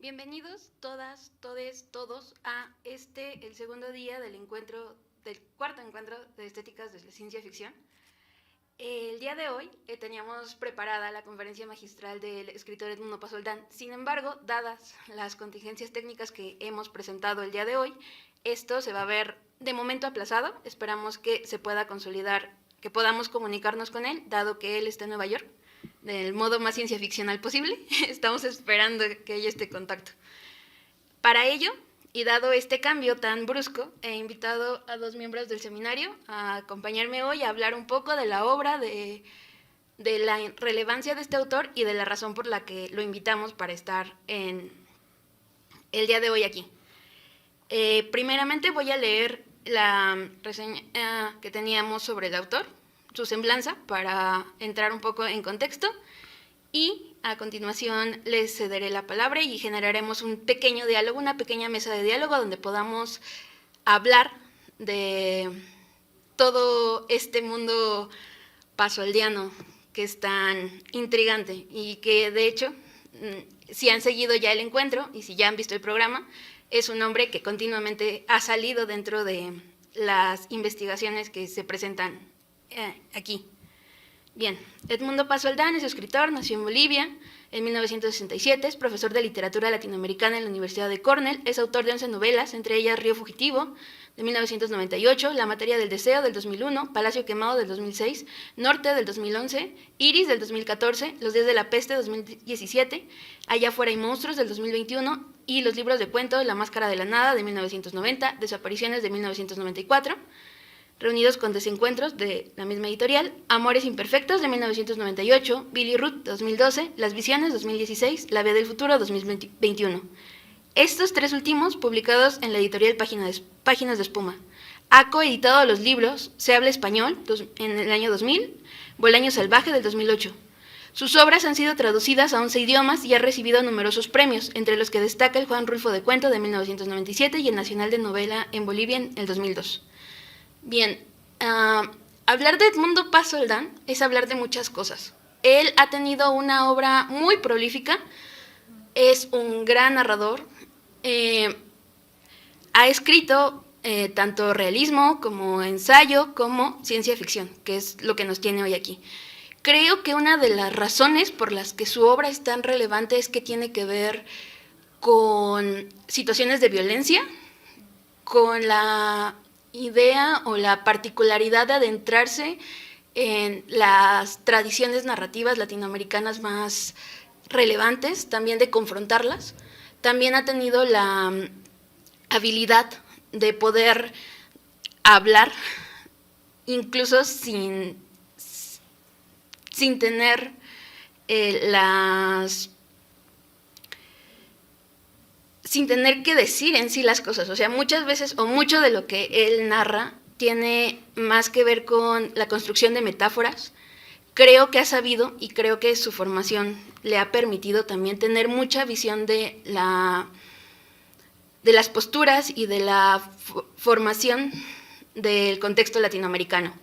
Bienvenidos todas, todes, todos a el segundo día del cuarto encuentro de estéticas de la ciencia ficción. El día de hoy teníamos preparada la conferencia magistral del escritor Edmundo Pasoldán. Sin embargo, dadas las contingencias técnicas que hemos presentado el día de hoy, esto se va a ver de momento aplazado. Esperamos que se pueda consolidar, que podamos comunicarnos con él, dado que él está en Nueva York, del modo más ciencia ficcional posible. Estamos esperando que haya este contacto. Para ello, y dado este cambio tan brusco, he invitado a dos miembros del seminario a acompañarme hoy a hablar un poco de la obra, de la relevancia de este autor y de la razón por la que lo invitamos para estar el día de hoy aquí. Primeramente voy a leer la reseña que teníamos sobre el autor, su semblanza, para entrar un poco en contexto, y a continuación les cederé la palabra y generaremos un pequeño diálogo, una pequeña mesa de diálogo donde podamos hablar de todo este mundo pasoldiano que es tan intrigante y que, de hecho, si han seguido ya el encuentro y si ya han visto el programa, es un hombre que continuamente ha salido dentro de las investigaciones que se presentan aquí. Bien, Edmundo Pasoldán es escritor, nació en Bolivia en 1967, es profesor de literatura latinoamericana en la Universidad de Cornell, es autor de 11 novelas, entre ellas Río Fugitivo, de 1998, La materia del deseo, del 2001, Palacio quemado, del 2006, Norte, del 2011, Iris, del 2014, Los días de la peste, 2017, Allá afuera hay monstruos, del 2021, y los libros de cuento La máscara de la nada, de 1990, Desapariciones, de 1994, Reunidos con desencuentros, de la misma editorial, Amores imperfectos, de 1998, Billy Ruth, 2012, Las visiones, 2016, La vía del futuro, 2021. Estos tres últimos publicados en la editorial Páginas de Espuma. Ha coeditado los libros Se habla español, en el año 2000, Bolaño salvaje, del 2008. Sus obras han sido traducidas a 11 idiomas y ha recibido numerosos premios, entre los que destaca el Juan Rulfo de Cuento, de 1997, y el Nacional de Novela en Bolivia, en el 2002. Bien, hablar de Edmundo Pasoldán es hablar de muchas cosas. Él ha tenido una obra muy prolífica, es un gran narrador, ha escrito tanto realismo como ensayo como ciencia ficción, que es lo que nos tiene hoy aquí. Creo que una de las razones por las que su obra es tan relevante es que tiene que ver con situaciones de violencia, con la idea o la particularidad de adentrarse en las tradiciones narrativas latinoamericanas más relevantes, también de confrontarlas. También ha tenido la habilidad de poder hablar incluso sin tener sin tener que decir en sí las cosas. O sea, muchas veces, o mucho de lo que él narra, tiene más que ver con la construcción de metáforas. Creo que ha sabido, y creo que su formación le ha permitido también tener mucha visión de las posturas y de la formación del contexto latinoamericano.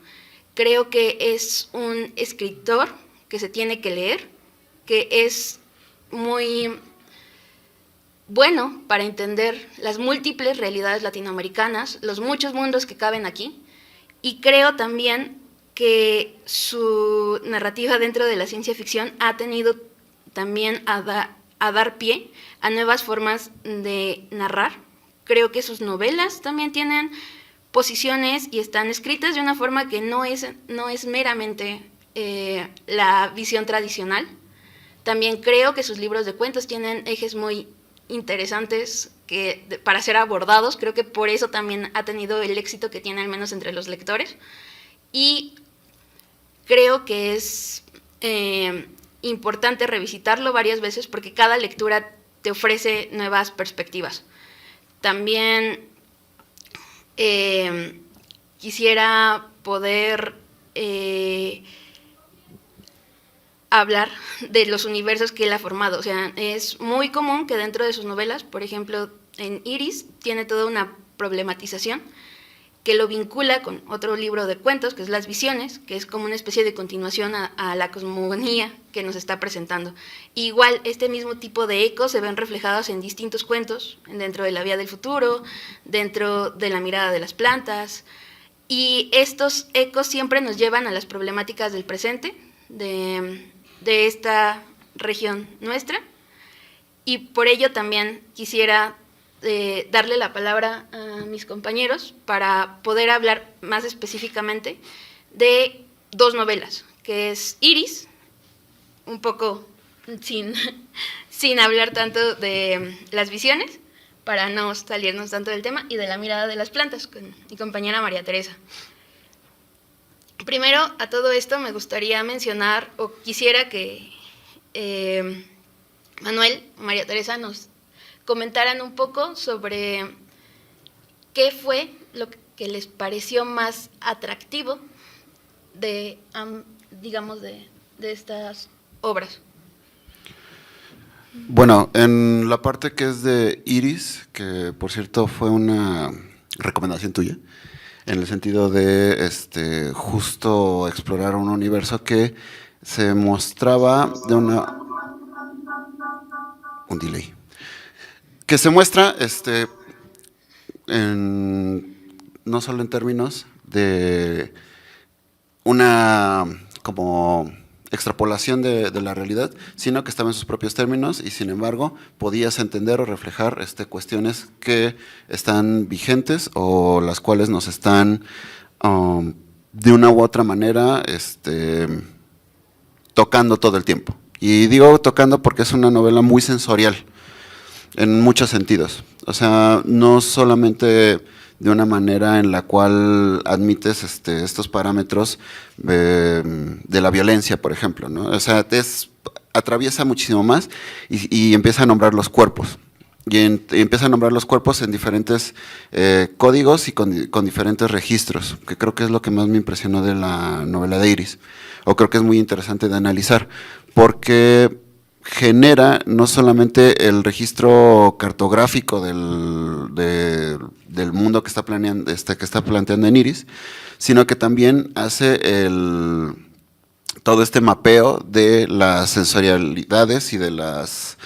Creo que es un escritor que se tiene que leer, que es muy bueno para entender las múltiples realidades latinoamericanas, los muchos mundos que caben aquí, y creo también que su narrativa dentro de la ciencia ficción ha tenido también a dar pie a nuevas formas de narrar. Creo que sus novelas también tienen posiciones y están escritas de una forma que no es meramente la visión tradicional. También creo que sus libros de cuentos tienen ejes muy interesantes para ser abordados. Creo que por eso también ha tenido el éxito que tiene, al menos entre los lectores. Y creo que es importante revisitarlo varias veces porque cada lectura te ofrece nuevas perspectivas. También quisiera poder hablar de los universos que él ha formado. O sea, es muy común que dentro de sus novelas, por ejemplo, en Iris, tiene toda una problematización que lo vincula con otro libro de cuentos, que es Las Visiones, que es como una especie de continuación a la cosmogonía que nos está presentando. Igual, este mismo tipo de ecos se ven reflejados en distintos cuentos, dentro de La Vía del Futuro, dentro de La Mirada de las Plantas, y estos ecos siempre nos llevan a las problemáticas del presente, de esta región nuestra, y por ello también quisiera darle la palabra a mis compañeros para poder hablar más específicamente de dos novelas, que es Iris, un poco sin hablar tanto de Las Visiones, para no salirnos tanto del tema, y de La Mirada de las Plantas, con mi compañera María Teresa. Primero, a todo esto me gustaría mencionar, o quisiera que Manuel, María Teresa, nos comentaran un poco sobre qué fue lo que les pareció más atractivo de, digamos, de estas obras. Bueno, en la parte que es de Iris, que por cierto fue una recomendación tuya, en el sentido de justo explorar un universo que se mostraba de un delay. Que se muestra no solo en términos de una como extrapolación de la realidad, sino que estaba en sus propios términos y sin embargo podías entender o reflejar cuestiones que están vigentes o las cuales nos están de una u otra manera tocando todo el tiempo. Y digo tocando porque es una novela muy sensorial en muchos sentidos. O sea, no solamente de una manera en la cual admites estos parámetros de la violencia, por ejemplo, ¿no? O sea, atraviesa muchísimo más y empieza a nombrar los cuerpos. Y empieza a nombrar los cuerpos en diferentes códigos y con diferentes registros, que creo que es lo que más me impresionó de la novela de Iris, o creo que es muy interesante de analizar, porque genera no solamente el registro cartográfico del mundo que está planteando en Iris, sino que también hace todo este mapeo de las sensorialidades y de las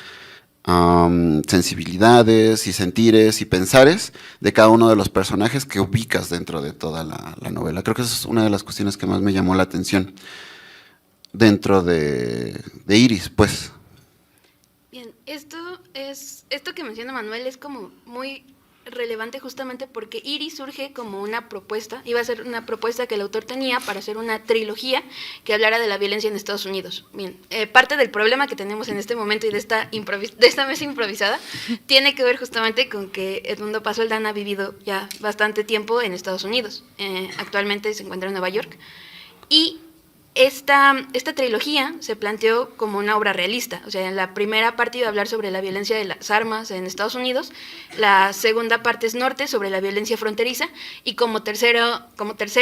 sensibilidades y sentires y pensares de cada uno de los personajes que ubicas dentro de toda la novela. Creo que esa es una de las cuestiones que más me llamó la atención dentro de Iris, pues. Bien, esto que menciona Manuel es como muy relevante justamente porque Iris surge como una propuesta, iba a ser una propuesta que el autor tenía para hacer una trilogía que hablara de la violencia en Estados Unidos. Bien, parte del problema que tenemos en este momento y de esta mesa improvisada tiene que ver justamente con que Edmundo Paso Aldana ha vivido ya bastante tiempo en Estados Unidos. Actualmente se encuentra en Nueva York. Y esta trilogía se planteó como una obra realista. O sea, en la primera parte iba a hablar sobre la violencia de las armas en Estados Unidos, la segunda parte es norte, sobre la violencia fronteriza, y como tercer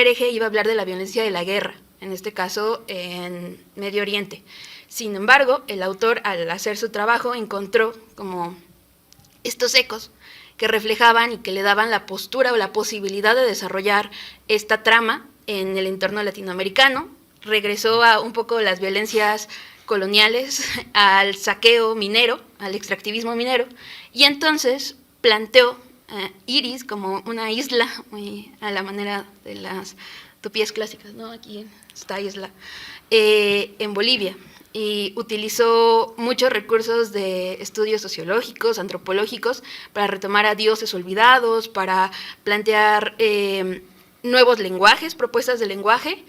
eje iba a hablar de la violencia de la guerra, en este caso en Medio Oriente. Sin embargo, el autor, al hacer su trabajo, encontró como estos ecos que reflejaban y que le daban la postura o la posibilidad de desarrollar esta trama en el entorno latinoamericano. Regresó a un poco las violencias coloniales, al saqueo minero, al extractivismo minero, y entonces planteó Iris como una isla, muy a la manera de las utopías clásicas, ¿no? Aquí esta isla, en Bolivia, y utilizó muchos recursos de estudios sociológicos, antropológicos, para retomar a dioses olvidados, para plantear nuevos lenguajes, propuestas de lenguaje,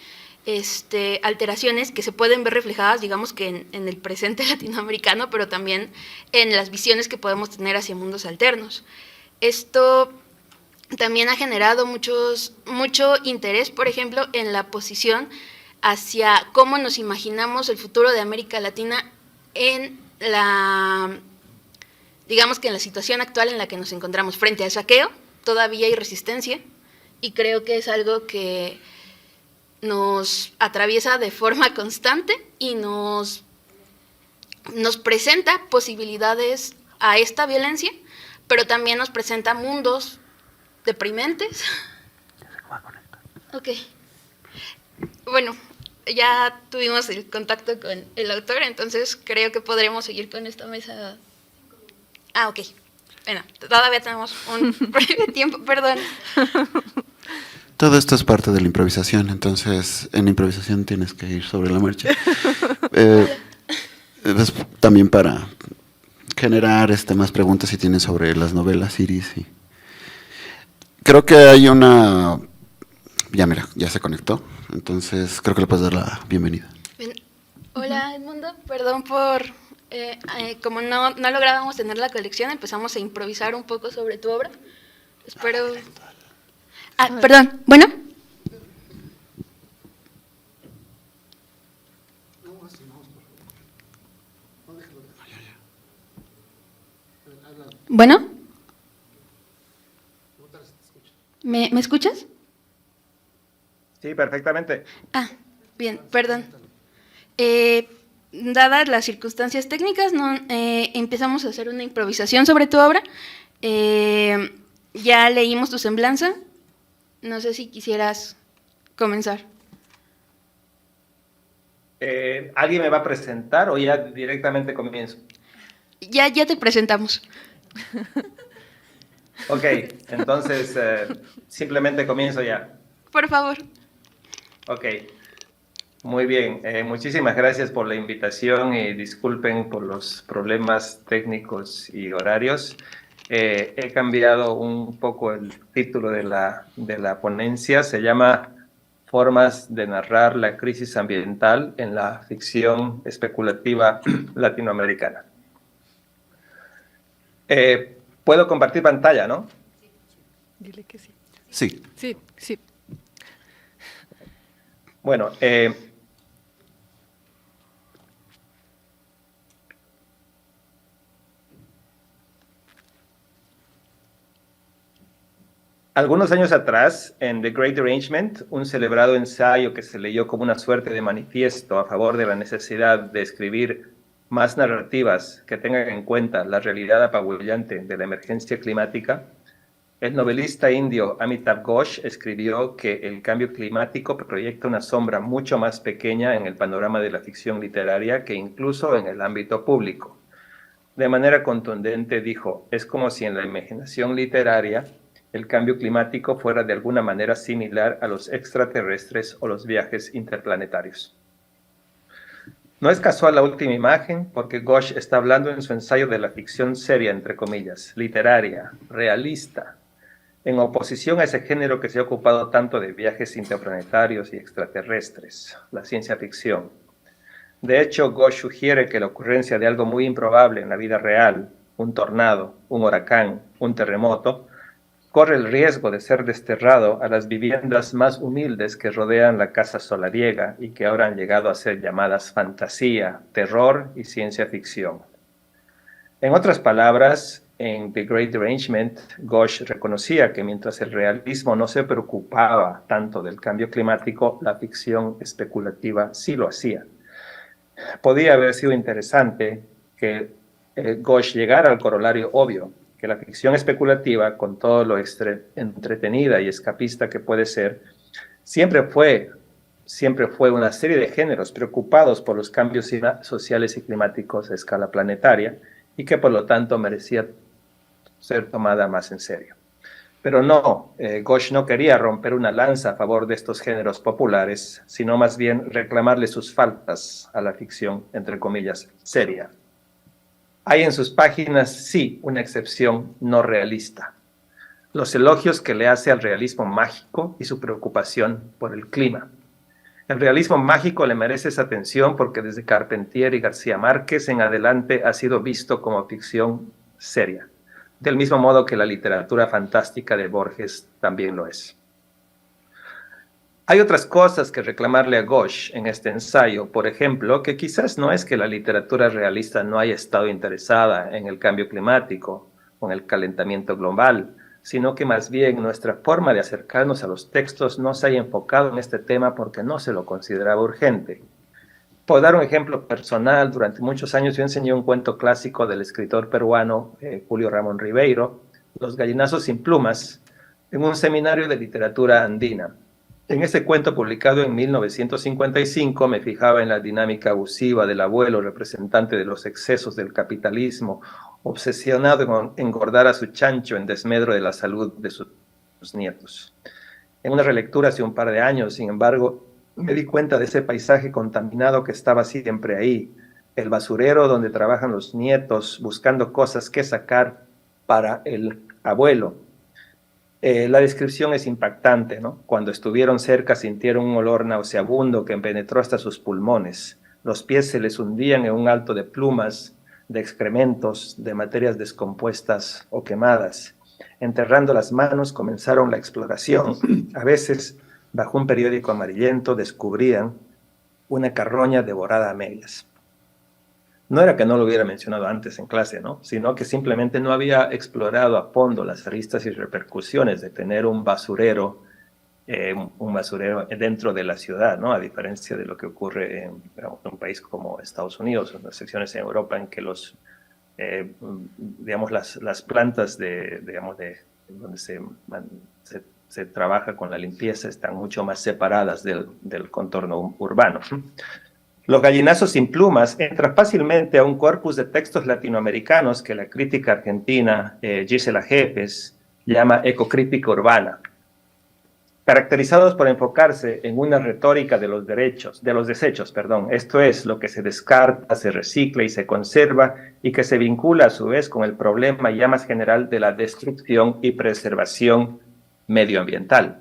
alteraciones que se pueden ver reflejadas, digamos que en el presente latinoamericano, pero también en las visiones que podemos tener hacia mundos alternos. Esto también ha generado mucho interés, por ejemplo, en la posición hacia cómo nos imaginamos el futuro de América Latina digamos que en la situación actual en la que nos encontramos. Frente al saqueo, todavía hay resistencia, y creo que es algo que nos atraviesa de forma constante y nos presenta posibilidades a esta violencia, pero también nos presenta mundos deprimentes Ok. Bueno, ya tuvimos el contacto con el autor, entonces creo que podremos seguir con esta mesa. Ah, ok. Bueno, todavía tenemos un breve tiempo, perdón. Todo esto es parte de la improvisación, entonces en improvisación tienes que ir sobre la marcha. Es también para generar más preguntas si tienes sobre las novelas, Iris. Y creo que hay una... Ya mira, ya se conectó, entonces creo que le puedes dar la bienvenida. Bien. Hola Edmundo, perdón por... como no lográbamos tener la colección, empezamos a improvisar un poco sobre tu obra. Espero... Ah, perdón, ¿bueno? ¿Bueno? ¿Me escuchas? Sí, perfectamente. Ah, bien, perdón. Dadas las circunstancias técnicas, empezamos a hacer una improvisación sobre tu obra. Ya leímos tu semblanza. No sé si quisieras comenzar. ¿Alguien me va a presentar o ya directamente comienzo? Ya te presentamos. Ok, entonces simplemente comienzo ya. Por favor. Ok, muy bien. Muchísimas gracias por la invitación y disculpen por los problemas técnicos y horarios. He cambiado un poco el título de la ponencia. Se llama Formas de narrar la crisis ambiental en la ficción especulativa latinoamericana. Puedo compartir pantalla, ¿no? Dile que sí. Sí. Sí, sí. Bueno, algunos años atrás, en The Great Derangement, un celebrado ensayo que se leyó como una suerte de manifiesto a favor de la necesidad de escribir más narrativas que tengan en cuenta la realidad apabullante de la emergencia climática, el novelista indio Amitav Ghosh escribió que el cambio climático proyecta una sombra mucho más pequeña en el panorama de la ficción literaria que incluso en el ámbito público. De manera contundente dijo, es como si en la imaginación literaria el cambio climático fuera de alguna manera similar a los extraterrestres o los viajes interplanetarios. No es casual la última imagen, porque Ghosh está hablando en su ensayo de la ficción seria, entre comillas, literaria, realista, en oposición a ese género que se ha ocupado tanto de viajes interplanetarios y extraterrestres, la ciencia ficción. De hecho, Ghosh sugiere que la ocurrencia de algo muy improbable en la vida real, un tornado, un huracán, un terremoto, corre el riesgo de ser desterrado a las viviendas más humildes que rodean la casa solariega y que ahora han llegado a ser llamadas fantasía, terror y ciencia ficción. En otras palabras, en The Great Derangement, Ghosh reconocía que mientras el realismo no se preocupaba tanto del cambio climático, la ficción especulativa sí lo hacía. Podía haber sido interesante que Ghosh llegara al corolario obvio, que la ficción especulativa, con todo lo entretenida y escapista que puede ser, siempre fue una serie de géneros preocupados por los cambios sociales y climáticos a escala planetaria y que por lo tanto merecía ser tomada más en serio. Pero no, Ghosh no quería romper una lanza a favor de estos géneros populares, sino más bien reclamarle sus faltas a la ficción, entre comillas, seria. Hay en sus páginas, sí, una excepción no realista. Los elogios que le hace al realismo mágico y su preocupación por el clima. El realismo mágico le merece esa atención porque desde Carpentier y García Márquez en adelante ha sido visto como ficción seria, del mismo modo que la literatura fantástica de Borges también lo es. Hay otras cosas que reclamarle a Ghosh en este ensayo, por ejemplo, que quizás no es que la literatura realista no haya estado interesada en el cambio climático o en el calentamiento global, sino que más bien nuestra forma de acercarnos a los textos no se haya enfocado en este tema porque no se lo consideraba urgente. Por dar un ejemplo personal, durante muchos años yo enseñé un cuento clásico del escritor peruano Julio Ramón Ribeiro, Los gallinazos sin plumas, en un seminario de literatura andina. En ese cuento, publicado en 1955, me fijaba en la dinámica abusiva del abuelo, representante de los excesos del capitalismo, obsesionado con engordar a su chancho en desmedro de la salud de sus nietos. En una relectura hace un par de años, sin embargo, me di cuenta de ese paisaje contaminado que estaba siempre ahí, el basurero donde trabajan los nietos buscando cosas que sacar para el abuelo. La descripción es impactante, ¿no? Cuando estuvieron cerca sintieron un olor nauseabundo que penetró hasta sus pulmones. Los pies se les hundían en un alto de plumas, de excrementos, de materias descompuestas o quemadas. Enterrando las manos comenzaron la exploración. A veces, bajo un periódico amarillento, descubrían una carroña devorada a medias. No era que no lo hubiera mencionado antes en clase, ¿no? Sino que simplemente no había explorado a fondo las aristas y repercusiones de tener un basurero dentro de la ciudad, ¿no? A diferencia de lo que ocurre en un país como Estados Unidos, en las secciones en Europa en que las plantas donde se trabaja con la limpieza están mucho más separadas del contorno urbano. Los gallinazos sin plumas entra fácilmente a un corpus de textos latinoamericanos que la crítica argentina Gisela Jefes llama ecocrítica urbana, caracterizados por enfocarse en una retórica de los desechos, esto es, lo que se descarta, se recicla y se conserva, y que se vincula a su vez con el problema ya más general de la destrucción y preservación medioambiental.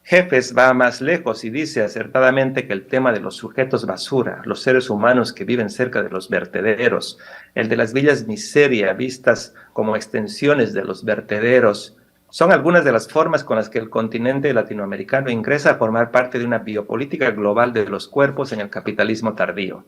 Jefes va más lejos y dice acertadamente que el tema de los sujetos basura, los seres humanos que viven cerca de los vertederos, el de las villas miseria vistas como extensiones de los vertederos, son algunas de las formas con las que el continente latinoamericano ingresa a formar parte de una biopolítica global de los cuerpos en el capitalismo tardío.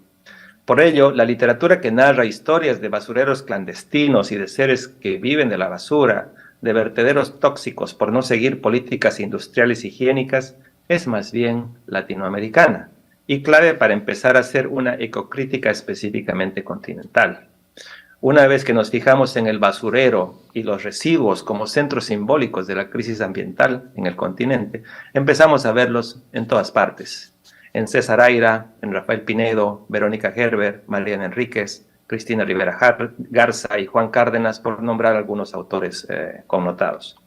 Por ello, la literatura que narra historias de basureros clandestinos y de seres que viven de la basura, de vertederos tóxicos por no seguir políticas industriales higiénicas, es más bien latinoamericana y clave para empezar a hacer una ecocrítica específicamente continental. Una vez que nos fijamos en el basurero y los residuos como centros simbólicos de la crisis ambiental en el continente, empezamos a verlos en todas partes. En César Aira, en Rafael Pinedo, Verónica Gerber, Mariana Enríquez, Cristina Rivera Garza y Juan Cárdenas, por nombrar algunos autores connotados.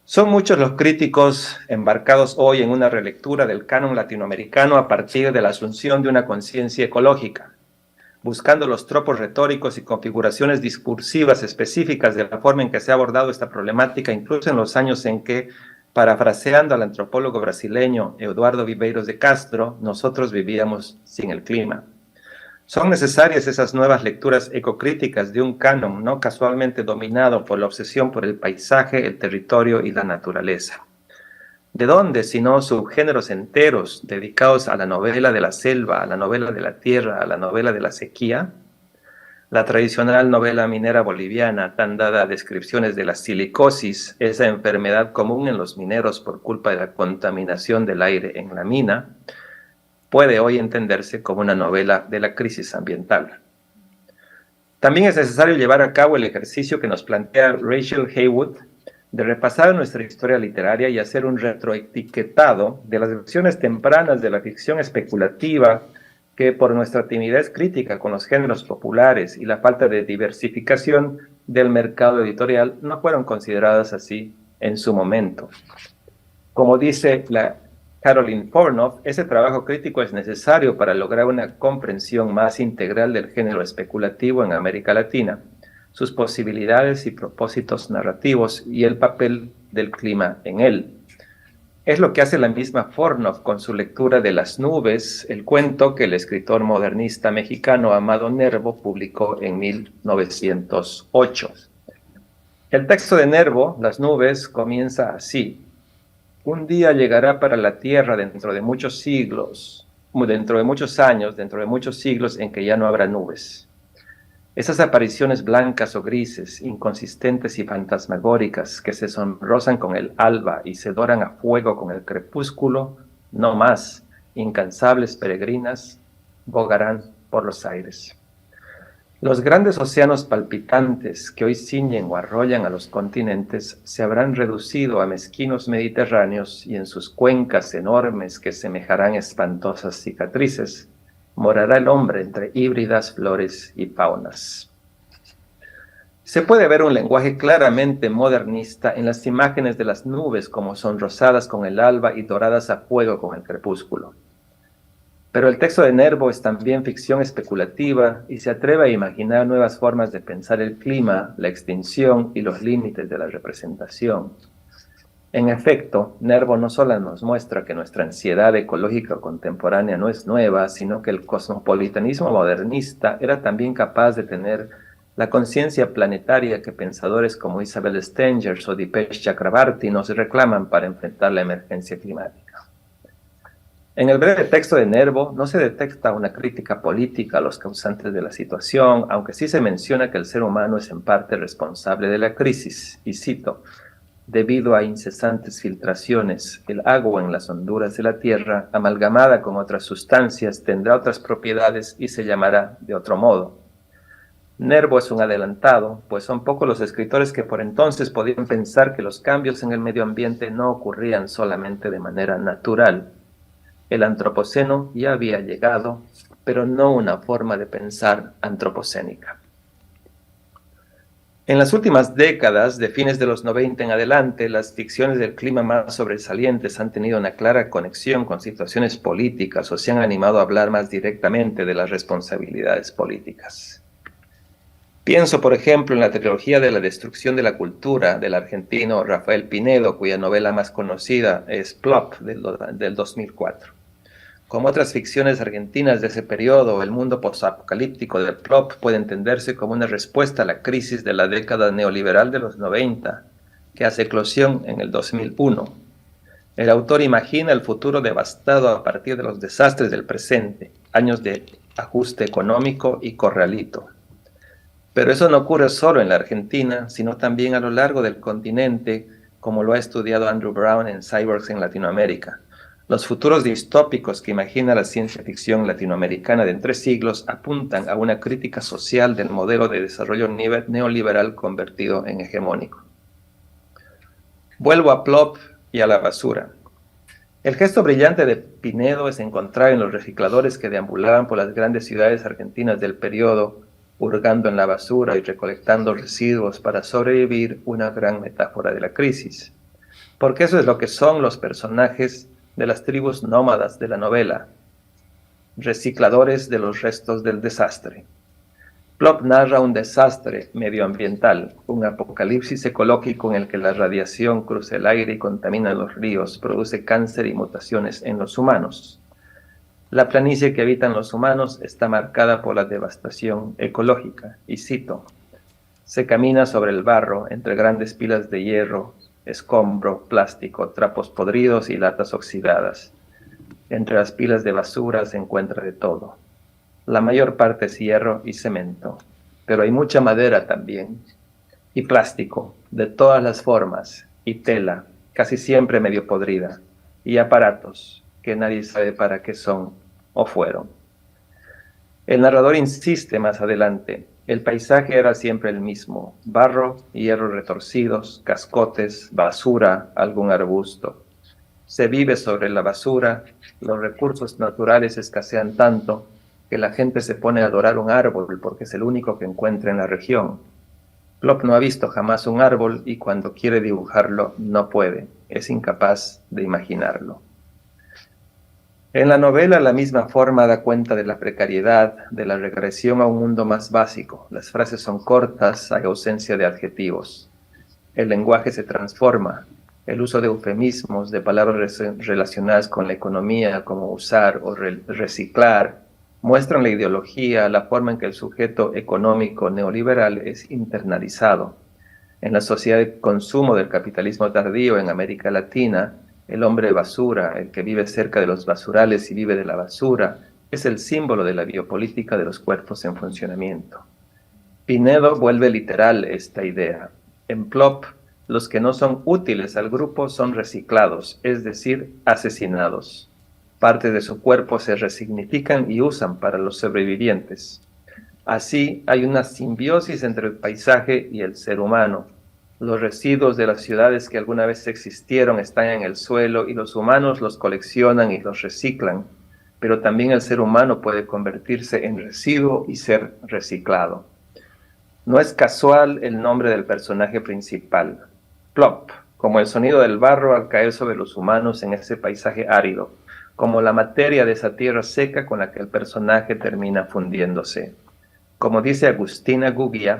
Son muchos los críticos embarcados hoy en una relectura del canon latinoamericano a partir de la asunción de una conciencia ecológica, buscando los tropos retóricos y configuraciones discursivas específicas de la forma en que se ha abordado esta problemática, incluso en los años en que, parafraseando al antropólogo brasileño Eduardo Viveiros de Castro, nosotros vivíamos sin el clima. Son necesarias esas nuevas lecturas ecocríticas de un canon no casualmente dominado por la obsesión por el paisaje, el territorio y la naturaleza. ¿De dónde, sino subgéneros enteros dedicados a la novela de la selva, a la novela de la tierra, a la novela de la sequía? La tradicional novela minera boliviana, tan dada a descripciones de la silicosis, esa enfermedad común en los mineros por culpa de la contaminación del aire en la mina, puede hoy entenderse como una novela de la crisis ambiental. También es necesario llevar a cabo el ejercicio que nos plantea Rachel Haywood de repasar nuestra historia literaria y hacer un retroetiquetado de las versiones tempranas de la ficción especulativa que, por nuestra timidez crítica con los géneros populares y la falta de diversificación del mercado editorial, no fueron consideradas así en su momento. Como dice la Caroline Fornoff, ese trabajo crítico es necesario para lograr una comprensión más integral del género especulativo en América Latina, sus posibilidades y propósitos narrativos y el papel del clima en él. Es lo que hace la misma Fornoff con su lectura de Las nubes, el cuento que el escritor modernista mexicano Amado Nervo publicó en 1908. El texto de Nervo, Las nubes, comienza así. Un día llegará para la Tierra dentro de muchos siglos, dentro de muchos años, dentro de muchos siglos en que ya no habrá nubes. Esas apariciones blancas o grises, inconsistentes y fantasmagóricas que se sonrosan con el alba y se doran a fuego con el crepúsculo, no más, incansables peregrinas, bogarán por los aires. Los grandes océanos palpitantes que hoy ciñen o arrollan a los continentes se habrán reducido a mezquinos mediterráneos y en sus cuencas enormes que semejarán espantosas cicatrices, morará el hombre entre híbridas flores y faunas. Se puede ver un lenguaje claramente modernista en las imágenes de las nubes como sonrosadas con el alba y doradas a fuego con el crepúsculo. Pero el texto de Nervo es también ficción especulativa y se atreve a imaginar nuevas formas de pensar el clima, la extinción y los límites de la representación. En efecto, Nervo no solo nos muestra que nuestra ansiedad ecológica contemporánea no es nueva, sino que el cosmopolitanismo modernista era también capaz de tener la conciencia planetaria que pensadores como Isabel Stengers o Dipesh Chakrabarty nos reclaman para enfrentar la emergencia climática. En el breve texto de Nervo no se detecta una crítica política a los causantes de la situación, aunque sí se menciona que el ser humano es en parte responsable de la crisis, y cito, debido a incesantes filtraciones, el agua en las honduras de la tierra, amalgamada con otras sustancias, tendrá otras propiedades y se llamará de otro modo. Nervo es un adelantado, pues son pocos los escritores que por entonces podían pensar que los cambios en el medio ambiente no ocurrían solamente de manera natural. El antropoceno ya había llegado, pero no una forma de pensar antropocénica. En las últimas décadas, de fines de los 90 en adelante, las ficciones del clima más sobresalientes han tenido una clara conexión con situaciones políticas o se han animado a hablar más directamente de las responsabilidades políticas. Pienso, por ejemplo, en la trilogía de la destrucción de la cultura del argentino Rafael Pinedo, cuya novela más conocida es Plop, del 2004. Como otras ficciones argentinas de ese periodo, el mundo posapocalíptico de Plop puede entenderse como una respuesta a la crisis de la década neoliberal de los 90, que hace eclosión en el 2001. El autor imagina el futuro devastado a partir de los desastres del presente, años de ajuste económico y corralito. Pero eso no ocurre solo en la Argentina, sino también a lo largo del continente, como lo ha estudiado Andrew Brown en Cyborgs en Latinoamérica. Los futuros distópicos que imagina la ciencia ficción latinoamericana de entre siglos apuntan a una crítica social del modelo de desarrollo neoliberal convertido en hegemónico. Vuelvo a Plop y a la basura. El gesto brillante de Pinedo es encontrar en los recicladores que deambulaban por las grandes ciudades argentinas del periodo, hurgando en la basura y recolectando residuos para sobrevivir, una gran metáfora de la crisis. Porque eso es lo que son los personajes de las tribus nómadas de la novela, recicladores de los restos del desastre. Plop narra un desastre medioambiental, un apocalipsis ecológico en el que la radiación cruza el aire y contamina los ríos, produce cáncer y mutaciones en los humanos. La planicie que habitan los humanos está marcada por la devastación ecológica, y cito, se camina sobre el barro entre grandes pilas de hierro, escombro, plástico, trapos podridos y latas oxidadas. Entre las pilas de basura se encuentra de todo. La mayor parte es hierro y cemento, pero hay mucha madera también, y plástico, de todas las formas, y tela, casi siempre medio podrida, y aparatos, que nadie sabe para qué son o fueron. El narrador insiste más adelante, el paisaje era siempre el mismo, barro, hierro retorcidos, cascotes, basura, algún arbusto. Se vive sobre la basura, los recursos naturales escasean tanto que la gente se pone a adorar un árbol porque es el único que encuentra en la región. Plop no ha visto jamás un árbol y cuando quiere dibujarlo no puede, es incapaz de imaginarlo. En la novela la misma forma da cuenta de la precariedad, de la regresión a un mundo más básico. Las frases son cortas, hay ausencia de adjetivos. El lenguaje se transforma. El uso de eufemismos, de palabras relacionadas con la economía, como usar o reciclar, muestran la ideología, la forma en que el sujeto económico neoliberal es internalizado. En la sociedad de consumo del capitalismo tardío en América Latina, el hombre basura, el que vive cerca de los basurales y vive de la basura, es el símbolo de la biopolítica de los cuerpos en funcionamiento. Pinedo vuelve literal esta idea. En Plop, los que no son útiles al grupo son reciclados, es decir, asesinados. Partes de su cuerpo se resignifican y usan para los sobrevivientes. Así, hay una simbiosis entre el paisaje y el ser humano. Los residuos de las ciudades que alguna vez existieron están en el suelo y los humanos los coleccionan y los reciclan, pero también el ser humano puede convertirse en residuo y ser reciclado. No es casual el nombre del personaje principal, plop, como el sonido del barro al caer sobre los humanos en ese paisaje árido, como la materia de esa tierra seca con la que el personaje termina fundiéndose. Como dice Agustina Gubbia,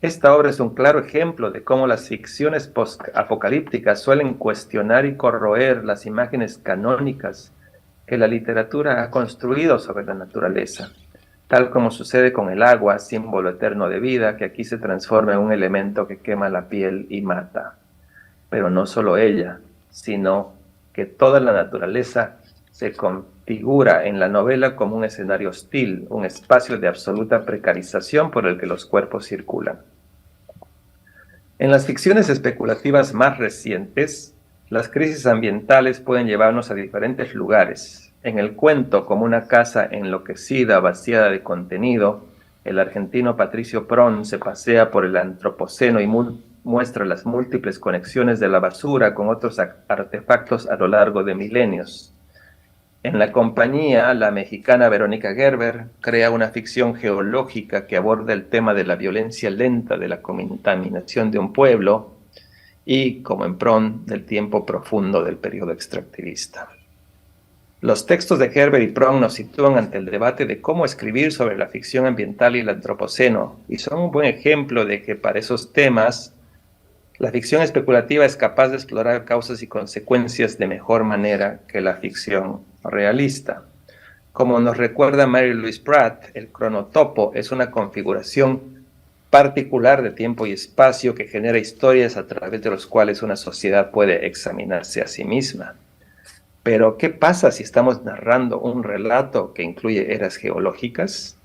esta obra es un claro ejemplo de cómo las ficciones post-apocalípticas suelen cuestionar y corroer las imágenes canónicas que la literatura ha construido sobre la naturaleza, tal como sucede con el agua, símbolo eterno de vida, que aquí se transforma en un elemento que quema la piel y mata. Pero no solo ella, sino que toda la naturaleza se configura en la novela como un escenario hostil, un espacio de absoluta precarización por el que los cuerpos circulan. En las ficciones especulativas más recientes, las crisis ambientales pueden llevarnos a diferentes lugares. En el cuento, como una casa enloquecida, vaciada de contenido, el argentino Patricio Prón se pasea por el antropoceno y muestra las múltiples conexiones de la basura con otros artefactos a lo largo de milenios. En La Compañía, la mexicana Verónica Gerber crea una ficción geológica que aborda el tema de la violencia lenta de la contaminación de un pueblo y, como en Prón, del tiempo profundo del periodo extractivista. Los textos de Gerber y Prón nos sitúan ante el debate de cómo escribir sobre la ficción ambiental y el antropoceno, y son un buen ejemplo de que para esos temas la ficción especulativa es capaz de explorar causas y consecuencias de mejor manera que la ficción realista. Como nos recuerda Mary Louise Pratt, el cronotopo es una configuración particular de tiempo y espacio que genera historias a través de los cuales una sociedad puede examinarse a sí misma. Pero, ¿qué pasa si estamos narrando un relato que incluye eras geológicas?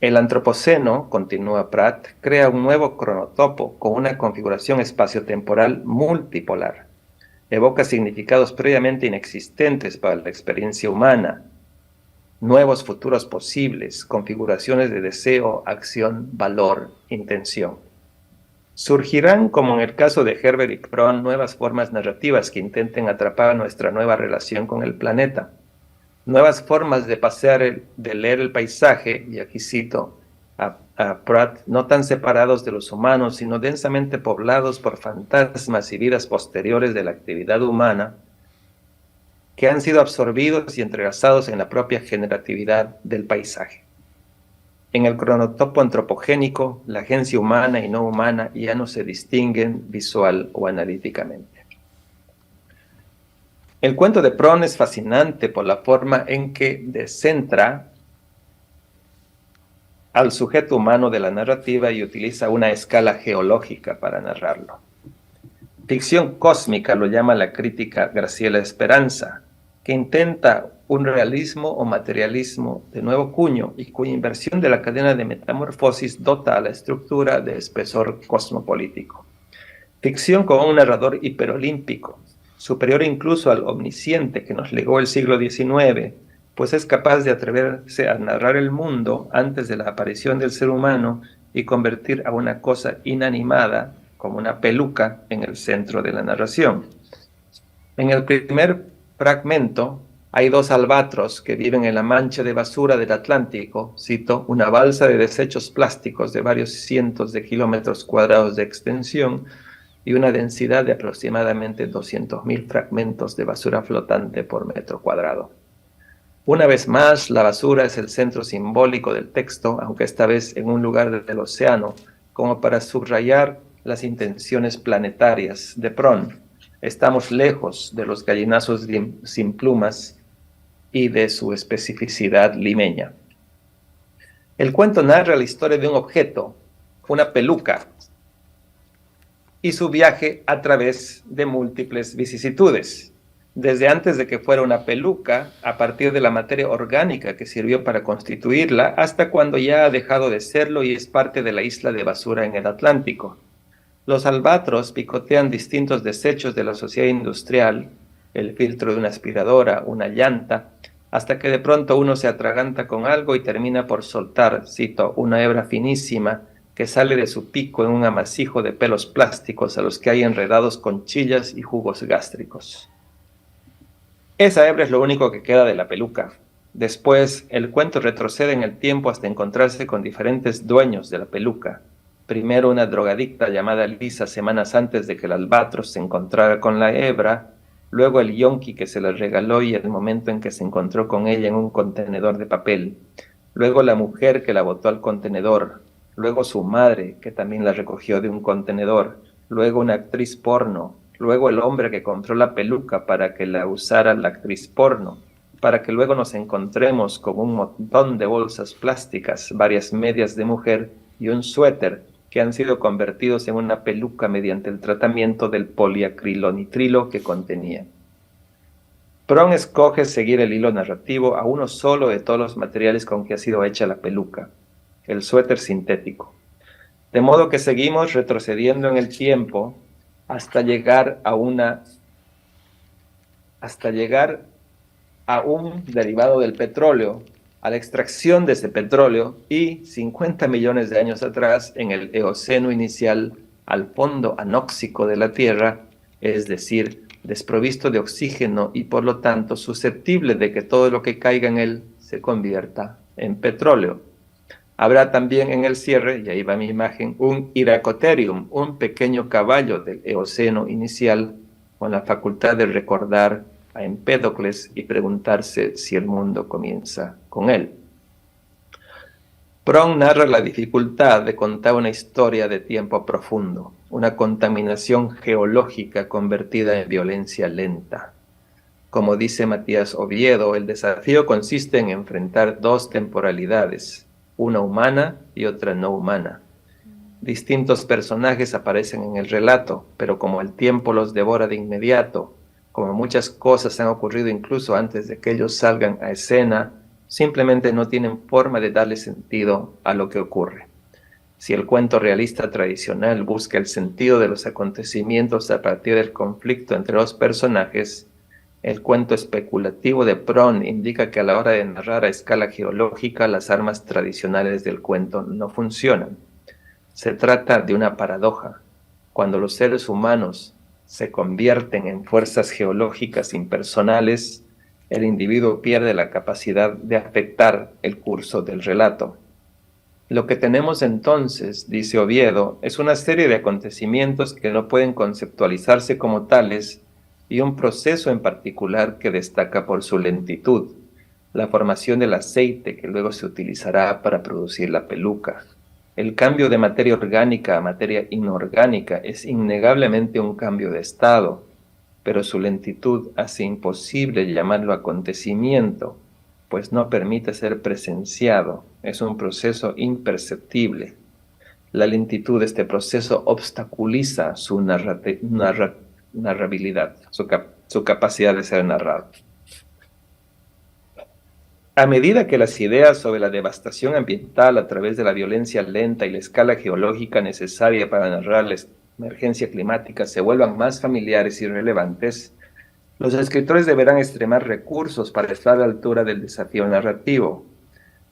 El antropoceno, continúa Pratt, crea un nuevo cronotopo con una configuración espaciotemporal multipolar. Evoca significados previamente inexistentes para la experiencia humana, nuevos futuros posibles, configuraciones de deseo, acción, valor, intención. Surgirán, como en el caso de Gerber y Prón, nuevas formas narrativas que intenten atrapar nuestra nueva relación con el planeta. Nuevas formas de de leer el paisaje, y aquí cito a Pratt, no tan separados de los humanos, sino densamente poblados por fantasmas y vidas posteriores de la actividad humana, que han sido absorbidos y entrelazados en la propia generatividad del paisaje. En el cronotopo antropogénico, la agencia humana y no humana ya no se distinguen visual o analíticamente. El cuento de Prón es fascinante por la forma en que descentra al sujeto humano de la narrativa y utiliza una escala geológica para narrarlo. Ficción cósmica lo llama la crítica Graciela Esperanza, que intenta un realismo o materialismo de nuevo cuño y cuya inversión de la cadena de metamorfosis dota a la estructura de espesor cosmopolítico. Ficción con un narrador hiperolímpico, superior incluso al omnisciente que nos legó el siglo XIX, pues es capaz de atreverse a narrar el mundo antes de la aparición del ser humano y convertir a una cosa inanimada, como una peluca, en el centro de la narración. En el primer fragmento hay dos albatros que viven en la mancha de basura del Atlántico, cito, una balsa de desechos plásticos de varios cientos de kilómetros cuadrados de extensión y una densidad de aproximadamente 200.000 fragmentos de basura flotante por metro cuadrado. Una vez más, la basura es el centro simbólico del texto, aunque esta vez en un lugar del océano, como para subrayar las intenciones planetarias de Prón. Estamos lejos de los gallinazos sin plumas y de su especificidad limeña. El cuento narra la historia de un objeto, una peluca, y su viaje a través de múltiples vicisitudes, desde antes de que fuera una peluca, a partir de la materia orgánica que sirvió para constituirla, hasta cuando ya ha dejado de serlo y es parte de la isla de basura en el Atlántico. Los albatros picotean distintos desechos de la sociedad industrial, el filtro de una aspiradora, una llanta, hasta que de pronto uno se atraganta con algo y termina por soltar, cito, una hebra finísima que sale de su pico en un amasijo de pelos plásticos a los que hay enredados conchillas y jugos gástricos. Esa hebra es lo único que queda de la peluca. Después, el cuento retrocede en el tiempo hasta encontrarse con diferentes dueños de la peluca. Primero una drogadicta llamada Lisa semanas antes de que el albatros se encontrara con la hebra, luego el yonki que se la regaló y el momento en que se encontró con ella en un contenedor de papel, luego la mujer que la botó al contenedor, luego su madre que también la recogió de un contenedor, luego una actriz porno, luego el hombre que compró la peluca para que la usara la actriz porno, para que luego nos encontremos con un montón de bolsas plásticas, varias medias de mujer y un suéter que han sido convertidos en una peluca mediante el tratamiento del poliacrilonitrilo que contenía. Pron escoge seguir el hilo narrativo a uno solo de todos los materiales con que ha sido hecha la peluca, el suéter sintético. De modo que seguimos retrocediendo en el tiempo hasta llegar a un derivado del petróleo, a la extracción de ese petróleo y 50 millones de años atrás, en el Eoceno inicial, al fondo anóxico de la Tierra, es decir, desprovisto de oxígeno y por lo tanto susceptible de que todo lo que caiga en él se convierta en petróleo. Habrá también en el cierre, y ahí va mi imagen, un Iracotherium, un pequeño caballo del Eoceno inicial con la facultad de recordar a Empédocles y preguntarse si el mundo comienza con él. Pron narra la dificultad de contar una historia de tiempo profundo, una contaminación geológica convertida en violencia lenta. Como dice Matías Oviedo, el desafío consiste en enfrentar dos temporalidades, una humana y otra no humana. Distintos personajes aparecen en el relato, pero como el tiempo los devora de inmediato, como muchas cosas han ocurrido incluso antes de que ellos salgan a escena, simplemente no tienen forma de darle sentido a lo que ocurre. Si el cuento realista tradicional busca el sentido de los acontecimientos a partir del conflicto entre los personajes, el cuento especulativo de Pron indica que a la hora de narrar a escala geológica las armas tradicionales del cuento no funcionan. Se trata de una paradoja. Cuando los seres humanos se convierten en fuerzas geológicas impersonales, el individuo pierde la capacidad de afectar el curso del relato. Lo que tenemos entonces, dice Oviedo, es una serie de acontecimientos que no pueden conceptualizarse como tales y un proceso en particular que destaca por su lentitud, la formación del aceite que luego se utilizará para producir la peluca. El cambio de materia orgánica a materia inorgánica es innegablemente un cambio de estado, pero su lentitud hace imposible llamarlo acontecimiento, pues no permite ser presenciado, es un proceso imperceptible. La lentitud de este proceso obstaculiza su narrabilidad, su capacidad de ser narrado. A medida que las ideas sobre la devastación ambiental a través de la violencia lenta y la escala geológica necesaria para narrar la emergencia climática se vuelvan más familiares y relevantes, los escritores deberán extremar recursos para estar a la altura del desafío narrativo.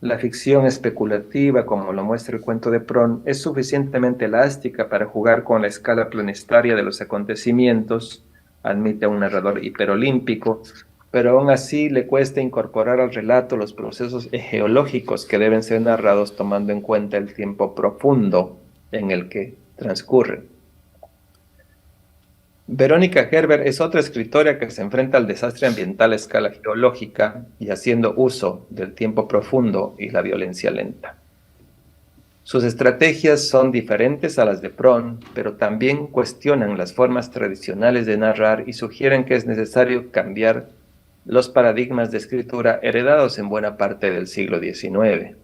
La ficción especulativa, como lo muestra el cuento de Pron, es suficientemente elástica para jugar con la escala planetaria de los acontecimientos, admite a un narrador hiperolímpico, pero aún así le cuesta incorporar al relato los procesos geológicos que deben ser narrados tomando en cuenta el tiempo profundo en el que transcurre. Verónica Gerber es otra escritora que se enfrenta al desastre ambiental a escala geológica y haciendo uso del tiempo profundo y la violencia lenta. Sus estrategias son diferentes a las de Pron, pero también cuestionan las formas tradicionales de narrar y sugieren que es necesario cambiar los paradigmas de escritura heredados en buena parte del siglo XIX.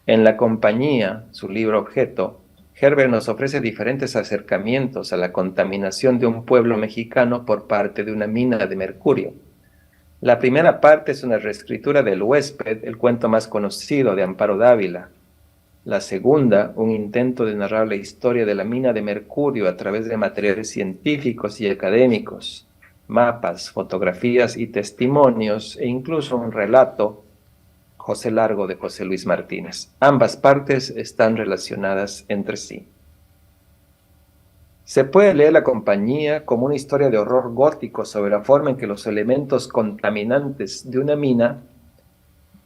En La Compañía, su libro objeto, Gerber nos ofrece diferentes acercamientos a la contaminación de un pueblo mexicano por parte de una mina de mercurio. La primera parte es una reescritura del Huésped, el cuento más conocido de Amparo Dávila. La segunda, un intento de narrar la historia de la mina de mercurio a través de materiales científicos y académicos. mapas, fotografías y testimonios, e incluso un relato, José Largo, de José Luis Martínez. Ambas partes están relacionadas entre sí. Se puede leer La Compañía como una historia de horror gótico sobre la forma en que los elementos contaminantes de una mina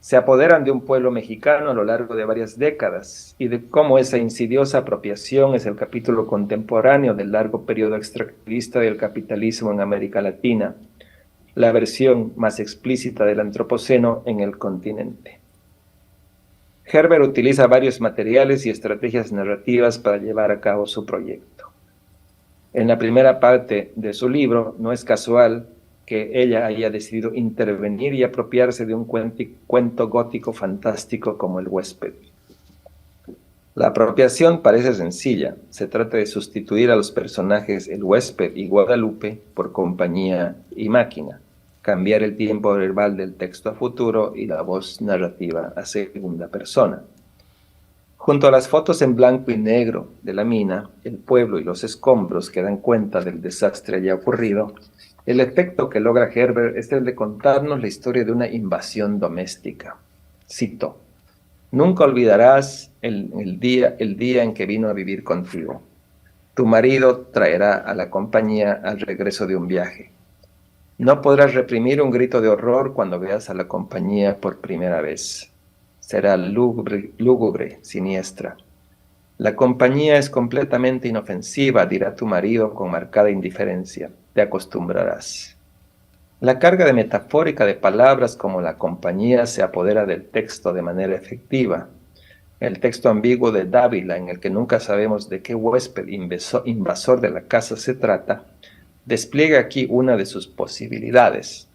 se apoderan de un pueblo mexicano a lo largo de varias décadas, y de cómo esa insidiosa apropiación es el capítulo contemporáneo del largo periodo extractivista del capitalismo en América Latina, la versión más explícita del antropoceno en el continente. Herbert utiliza varios materiales y estrategias narrativas para llevar a cabo su proyecto. En la primera parte de su libro, no es casual que ella haya decidido intervenir y apropiarse de un cuento gótico fantástico como El huésped. La apropiación parece sencilla. Se trata de sustituir a los personajes El huésped y Guadalupe por Compañía y Máquina, cambiar el tiempo verbal del texto a futuro y la voz narrativa a segunda persona. Junto a las fotos en blanco y negro de la mina, el pueblo y los escombros que dan cuenta del desastre ya ocurrido, el efecto que logra Herbert es el de contarnos la historia de una invasión doméstica. Cito: «Nunca olvidarás el día en que vino a vivir contigo. Tu marido traerá a la compañía al regreso de un viaje. No podrás reprimir un grito de horror cuando veas a la compañía por primera vez. Será lúgubre, siniestra. La compañía es completamente inofensiva», dirá tu marido con marcada indiferencia. «Te acostumbrarás». La carga de metafórica de palabras como la compañía se apodera del texto de manera efectiva. El texto ambiguo de Dávila, en el que nunca sabemos de qué huésped invasor de la casa se trata, despliega aquí una de sus posibilidades.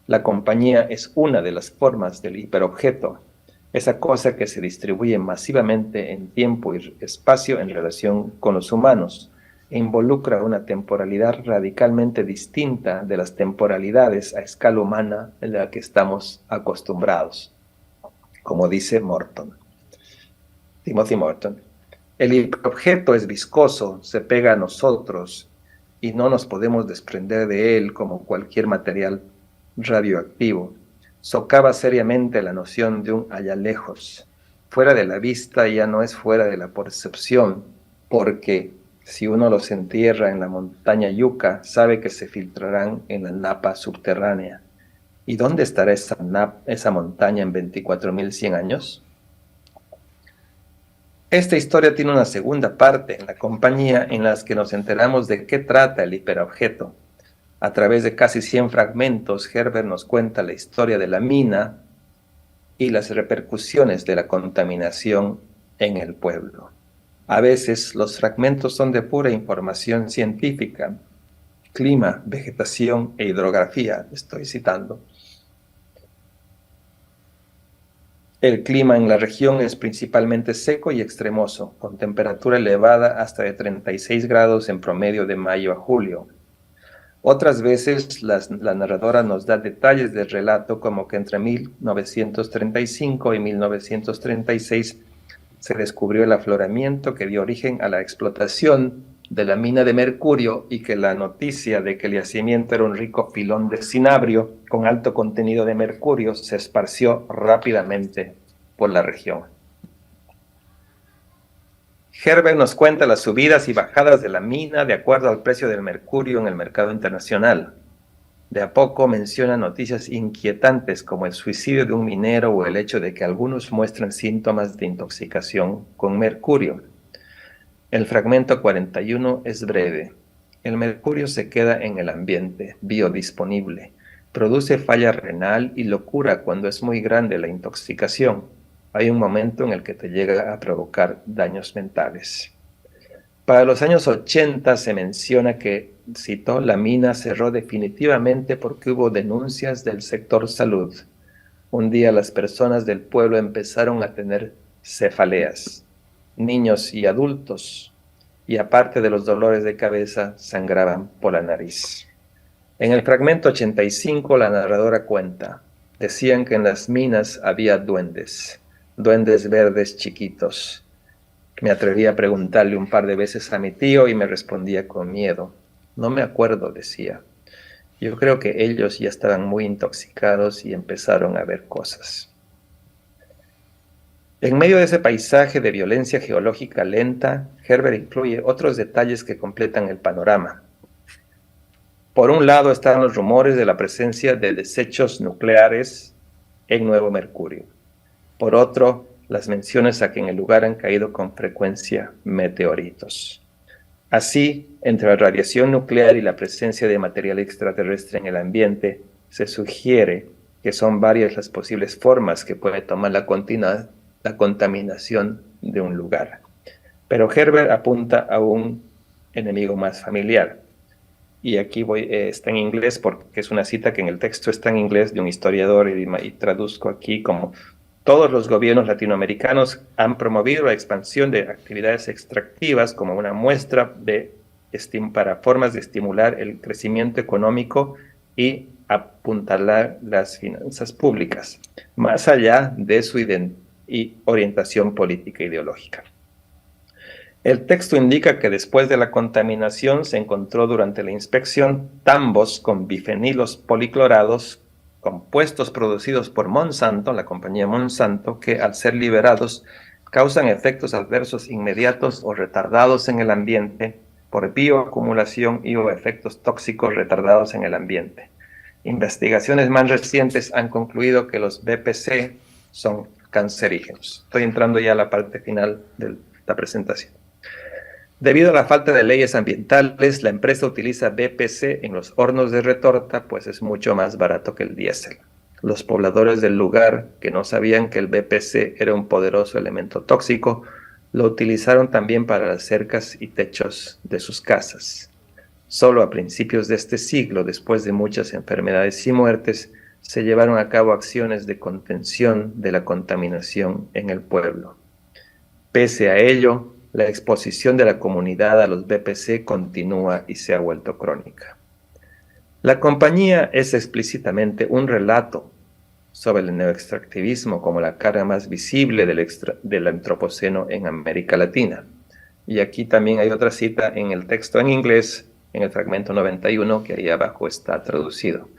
La compañía es una de las formas del hiperobjeto, esa cosa que se distribuye masivamente en tiempo y espacio en relación con los humanos, e involucra una temporalidad radicalmente distinta de las temporalidades a escala humana en la que estamos acostumbrados, como dice Timothy Morton. El hiperobjeto es viscoso, se pega a nosotros y no nos podemos desprender de él como cualquier material radioactivo. Socava seriamente la noción de un allá lejos. Fuera de la vista ya no es fuera de la percepción, porque si uno los entierra en la montaña Yucca, sabe que se filtrarán en la napa subterránea. ¿Y dónde estará esa montaña en 24.100 años? Esta historia tiene una segunda parte en La Compañía, en la que nos enteramos de qué trata el hiperobjeto. A través de casi 100 fragmentos, Herbert nos cuenta la historia de la mina y las repercusiones de la contaminación en el pueblo. A veces los fragmentos son de pura información científica, clima, vegetación e hidrografía, estoy citando. El clima en la región es principalmente seco y extremoso, con temperatura elevada hasta de 36 grados en promedio de mayo a julio. Otras veces la narradora nos da detalles del relato, como que entre 1935 y 1936 se descubrió el afloramiento que dio origen a la explotación de la mina de mercurio, y que la noticia de que el yacimiento era un rico filón de cinabrio con alto contenido de mercurio se esparció rápidamente por la región. Herbert nos cuenta las subidas y bajadas de la mina de acuerdo al precio del mercurio en el mercado internacional. De a poco menciona noticias inquietantes como el suicidio de un minero o el hecho de que algunos muestran síntomas de intoxicación con mercurio. El fragmento 41 es breve. El mercurio se queda en el ambiente, biodisponible. Produce falla renal y locura cuando es muy grande la intoxicación. Hay un momento en el que te llega a provocar daños mentales. Para los años 80 se menciona que, cito, la mina cerró definitivamente porque hubo denuncias del sector salud. Un día las personas del pueblo empezaron a tener cefaleas, niños y adultos, y aparte de los dolores de cabeza, sangraban por la nariz. En el fragmento 85 la narradora cuenta, decían que en las minas había duendes verdes chiquitos. Me atreví a preguntarle un par de veces a mi tío y me respondía con miedo. No me acuerdo, decía. Yo creo que ellos ya estaban muy intoxicados y empezaron a ver cosas. En medio de ese paisaje de violencia geológica lenta, Herbert incluye otros detalles que completan el panorama. Por un lado están los rumores de la presencia de desechos nucleares en Nuevo Mercurio. Por otro, las menciones a que en el lugar han caído con frecuencia meteoritos. Así, entre la radiación nuclear y la presencia de material extraterrestre en el ambiente, se sugiere que son varias las posibles formas que puede tomar la contaminación de un lugar. Pero Herbert apunta a un enemigo más familiar. Y aquí está en inglés porque es una cita que en el texto está en inglés de un historiador y traduzco aquí como: todos los gobiernos latinoamericanos han promovido la expansión de actividades extractivas como una muestra para formas de estimular el crecimiento económico y apuntalar las finanzas públicas, más allá de su orientación política e ideológica. El texto indica que después de la contaminación se encontró durante la inspección tambos con bifenilos policlorados, compuestos producidos por Monsanto, la compañía Monsanto, que al ser liberados causan efectos adversos inmediatos o retardados en el ambiente por bioacumulación y o efectos tóxicos retardados en el ambiente. Investigaciones más recientes han concluido que los BPC son cancerígenos. Estoy entrando ya a la parte final de la presentación. Debido a la falta de leyes ambientales, la empresa utiliza BPC en los hornos de retorta, pues es mucho más barato que el diésel. Los pobladores del lugar, que no sabían que el BPC era un poderoso elemento tóxico, lo utilizaron también para las cercas y techos de sus casas. Solo a principios de este siglo, después de muchas enfermedades y muertes, se llevaron a cabo acciones de contención de la contaminación en el pueblo. Pese a ello, la exposición de la comunidad a los BPC continúa y se ha vuelto crónica. La compañía es explícitamente un relato sobre el neoextractivismo como la cara más visible del antropoceno en América Latina. Y aquí también hay otra cita en el texto en inglés, en el fragmento 91, que ahí abajo está traducido.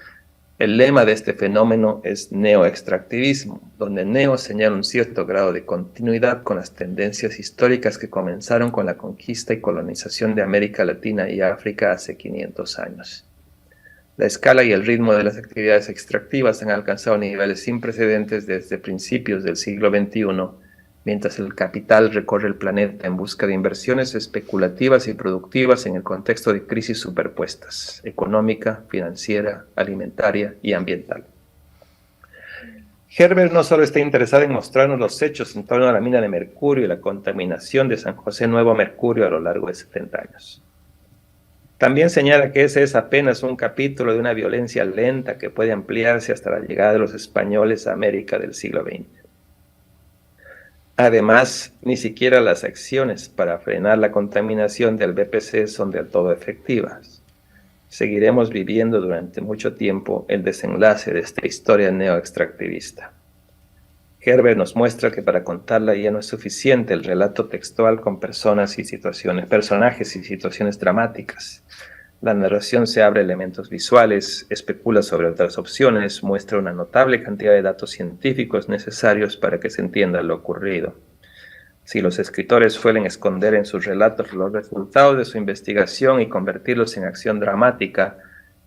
El lema de este fenómeno es neoextractivismo, donde neo señala un cierto grado de continuidad con las tendencias históricas que comenzaron con la conquista y colonización de América Latina y África hace 500 años. La escala y el ritmo de las actividades extractivas han alcanzado niveles sin precedentes desde principios del siglo XXI, mientras el capital recorre el planeta en busca de inversiones especulativas y productivas en el contexto de crisis superpuestas, económica, financiera, alimentaria y ambiental. Herbert no solo está interesado en mostrarnos los hechos en torno a la mina de mercurio y la contaminación de San José Nuevo Mercurio a lo largo de 70 años. También señala que ese es apenas un capítulo de una violencia lenta que puede ampliarse hasta la llegada de los españoles a América del siglo XX. Además, ni siquiera las acciones para frenar la contaminación del BPC son del todo efectivas. Seguiremos viviendo durante mucho tiempo el desenlace de esta historia neoextractivista. Herbert nos muestra que para contarla ya no es suficiente el relato textual con personajes y situaciones dramáticas. La narración se abre a elementos visuales, especula sobre otras opciones, muestra una notable cantidad de datos científicos necesarios para que se entienda lo ocurrido. Si los escritores suelen esconder en sus relatos los resultados de su investigación y convertirlos en acción dramática,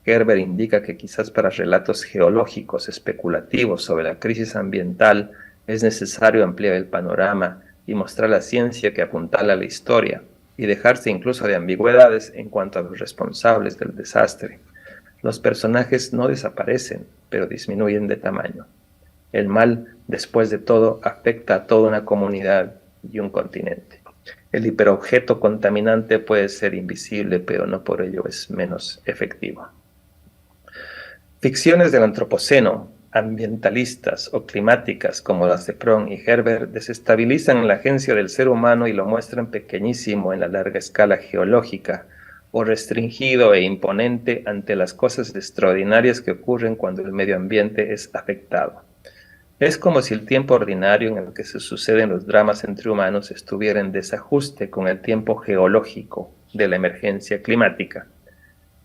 Herbert indica que quizás para relatos geológicos especulativos sobre la crisis ambiental es necesario ampliar el panorama y mostrar la ciencia que apuntala a la historia, y dejarse incluso de ambigüedades en cuanto a los responsables del desastre. Los personajes no desaparecen, pero disminuyen de tamaño. El mal, después de todo, afecta a toda una comunidad y un continente. El hiperobjeto contaminante puede ser invisible, pero no por ello es menos efectivo. Ficciones del antropoceno, ambientalistas o climáticas como las de Prohn y Herbert desestabilizan la agencia del ser humano y lo muestran pequeñísimo en la larga escala geológica, o restringido e imponente ante las cosas extraordinarias que ocurren cuando el medio ambiente es afectado. Es como si el tiempo ordinario en el que se suceden los dramas entre humanos estuviera en desajuste con el tiempo geológico de la emergencia climática.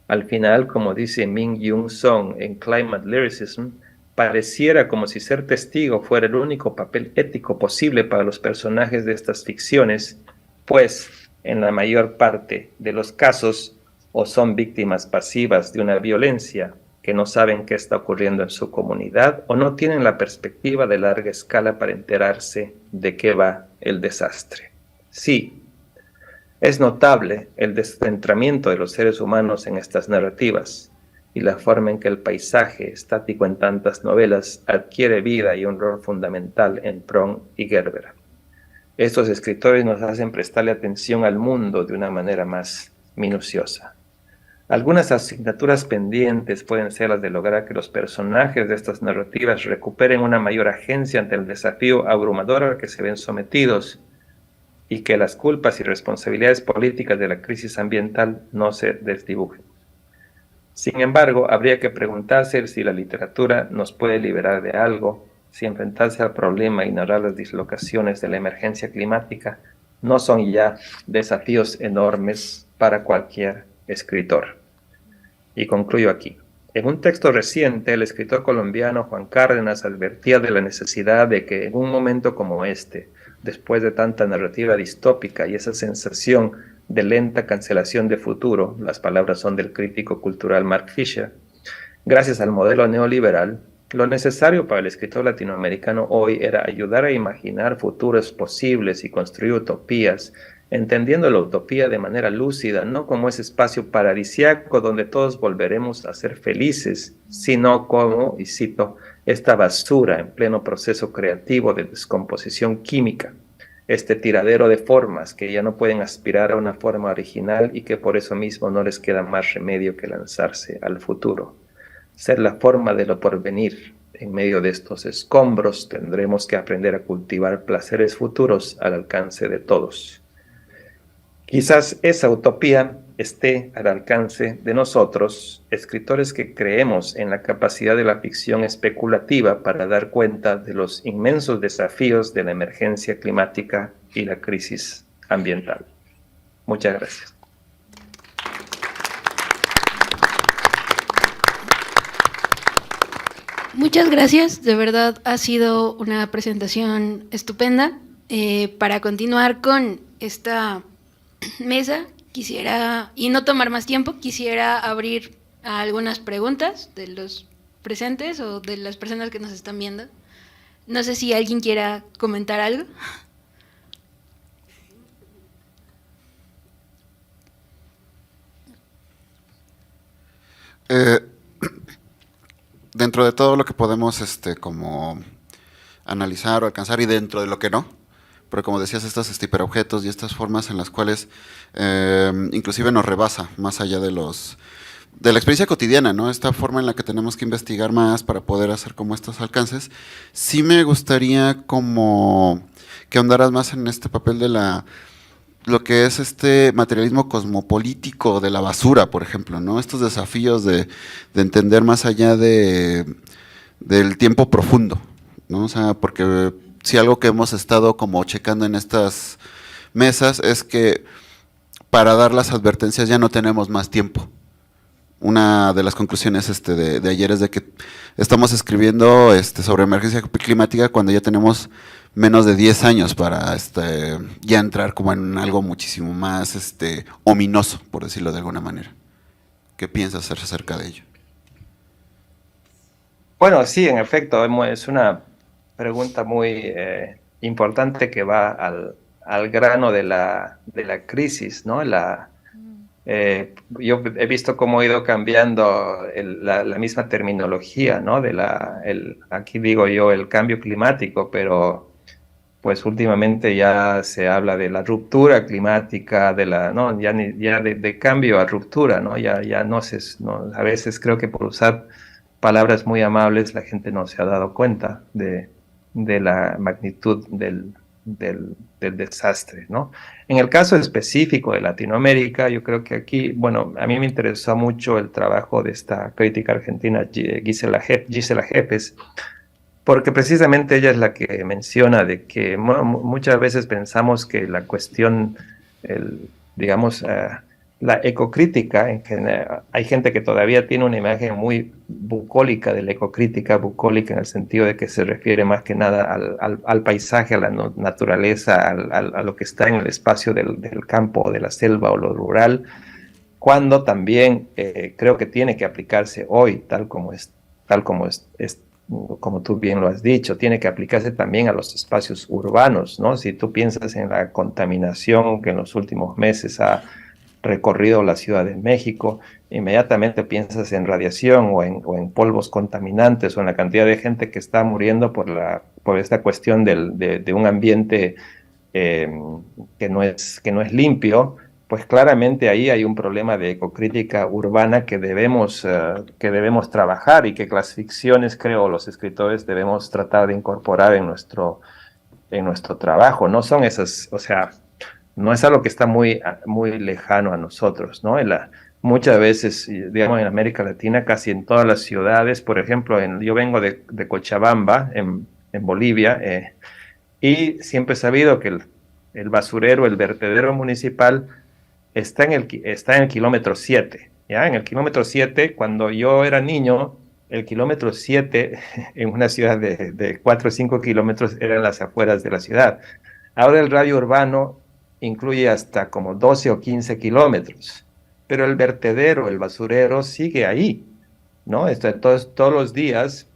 Al final, como dice Min Young Song en Climate Lyricism, pareciera como si ser testigo fuera el único papel ético posible para los personajes de estas ficciones, pues en la mayor parte de los casos o son víctimas pasivas de una violencia que no saben qué está ocurriendo en su comunidad o no tienen la perspectiva de larga escala para enterarse de qué va el desastre. Sí, es notable el descentramiento de los seres humanos en estas narrativas y la forma en que el paisaje, estático en tantas novelas, adquiere vida y un rol fundamental en Prohm y Gerber. Estos escritores nos hacen prestarle atención al mundo de una manera más minuciosa. Algunas asignaturas pendientes pueden ser las de lograr que los personajes de estas narrativas recuperen una mayor agencia ante el desafío abrumador al que se ven sometidos y que las culpas y responsabilidades políticas de la crisis ambiental no se desdibujen. Sin embargo, habría que preguntarse si la literatura nos puede liberar de algo, si enfrentarse al problema y narrar las dislocaciones de la emergencia climática no son ya desafíos enormes para cualquier escritor. Y concluyo aquí. En un texto reciente, el escritor colombiano Juan Cárdenas advertía de la necesidad de que en un momento como este, después de tanta narrativa distópica y esa sensación de lenta cancelación de futuro, las palabras son del crítico cultural Mark Fisher, gracias al modelo neoliberal, lo necesario para el escritor latinoamericano hoy era ayudar a imaginar futuros posibles y construir utopías, entendiendo la utopía de manera lúcida, no como ese espacio paradisiaco donde todos volveremos a ser felices, sino como, y cito, esta basura en pleno proceso creativo de descomposición química, este tiradero de formas que ya no pueden aspirar a una forma original y que por eso mismo no les queda más remedio que lanzarse al futuro. Ser la forma de lo porvenir. En medio de estos escombros tendremos que aprender a cultivar placeres futuros al alcance de todos. Quizás esa utopía esté al alcance de nosotros, escritores que creemos en la capacidad de la ficción especulativa para dar cuenta de los inmensos desafíos de la emergencia climática y la crisis ambiental. Muchas gracias. Muchas gracias, de verdad ha sido una presentación estupenda. Para continuar con esta mesa, quisiera, y no tomar más tiempo, quisiera abrir a algunas preguntas de los presentes o de las personas que nos están viendo. No sé si alguien quiera comentar algo. Dentro de todo lo que podemos como analizar o alcanzar y dentro de lo que no, pero como decías, estos hiperobjetos y estas formas en las cuales inclusive nos rebasa más allá de la experiencia cotidiana, ¿no? Esta forma en la que tenemos que investigar más para poder hacer como estos alcances. Sí me gustaría como que ahondaras más en este papel de lo que es este materialismo cosmopolítico de la basura, por ejemplo, ¿no? Estos desafíos de entender más allá del tiempo profundo, ¿no? O sea, porque si algo que hemos estado como checando en estas mesas es que para dar las advertencias ya no tenemos más tiempo. Una de las conclusiones de ayer es de que estamos escribiendo sobre emergencia climática cuando ya tenemos menos de 10 años para ya entrar como en algo muchísimo más ominoso, por decirlo de alguna manera. ¿Qué piensas acerca de ello? Bueno, sí, en efecto, es una pregunta muy importante que va al grano de la crisis, ¿no? Yo he visto cómo ha ido cambiando la misma terminología, ¿no? Aquí digo yo el cambio climático, pero pues últimamente ya se habla de la ruptura climática, ya de cambio a ruptura, ¿no? Ya no a veces creo que por usar palabras muy amables la gente no se ha dado cuenta de la magnitud del desastre, ¿no? En el caso específico de Latinoamérica, yo creo que aquí, bueno, a mí me interesó mucho el trabajo de esta crítica argentina Gisela Yepes, porque precisamente ella es la que menciona de que muchas veces pensamos que la cuestión, digamos, la ecocrítica, en general, hay gente que todavía tiene una imagen muy bucólica de la ecocrítica, bucólica en el sentido de que se refiere más que nada al paisaje, a la naturaleza, a lo que está en el espacio del campo o de la selva o lo rural, cuando también creo que tiene que aplicarse hoy, como tú bien lo has dicho, tiene que aplicarse también a los espacios urbanos, ¿no? Si tú piensas en la contaminación que en los últimos meses ha recorrido la Ciudad de México, inmediatamente piensas en radiación o en polvos contaminantes o en la cantidad de gente que está muriendo por esta cuestión de un ambiente que no es limpio. Pues claramente ahí hay un problema de ecocrítica urbana que debemos trabajar y que las ficciones, creo, los escritores debemos tratar de incorporar en nuestro trabajo. No son esas, o sea, no es algo que está muy lejano a nosotros, ¿no? Muchas veces, digamos, en América Latina, casi en todas las ciudades, por ejemplo, yo vengo de Cochabamba, en Bolivia, y siempre he sabido que el basurero, el vertedero municipal, está en el kilómetro 7, ¿ya? En el kilómetro 7, cuando yo era niño, el kilómetro 7 en una ciudad de 4 o 5 kilómetros eran las afueras de la ciudad. Ahora el radio urbano incluye hasta como 12 o 15 kilómetros, pero el vertedero, el basurero sigue ahí, ¿no? Entonces, todos los días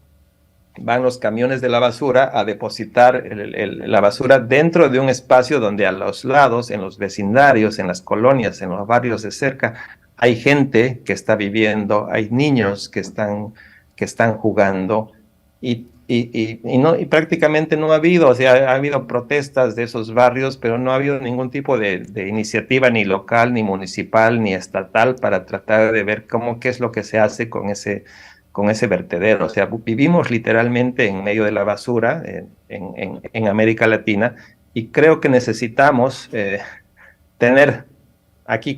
van los camiones de la basura a depositar la basura dentro de un espacio donde a los lados, en los vecindarios, en las colonias, en los barrios de cerca, hay gente que está viviendo, hay niños que están jugando y prácticamente no ha habido, o sea, ha habido protestas de esos barrios, pero no ha habido ningún tipo de iniciativa ni local, ni municipal, ni estatal para tratar de ver qué es lo que se hace con ese vertedero. O sea, vivimos literalmente en medio de la basura en América Latina y creo que necesitamos tener aquí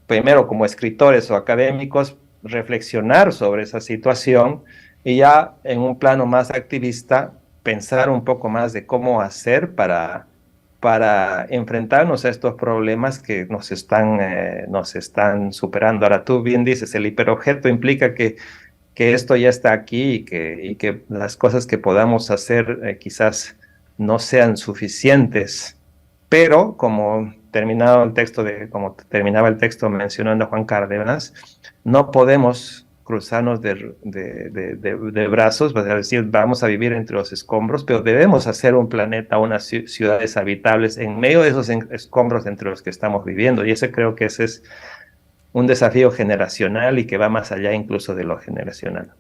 primero como escritores o académicos, reflexionar sobre esa situación y ya en un plano más activista pensar un poco más de cómo hacer para enfrentarnos a estos problemas que nos están superando. Ahora tú bien dices, el hiperobjeto implica que esto ya está aquí y que las cosas que podamos hacer quizás no sean suficientes, pero como terminaba el texto mencionando a Juan Cárdenas, no podemos cruzarnos de brazos, es decir, vamos a vivir entre los escombros, pero debemos hacer un planeta, unas ciudades habitables en medio de esos escombros entre los que estamos viviendo, y creo que ese es un desafío generacional y que va más allá incluso de lo generacional.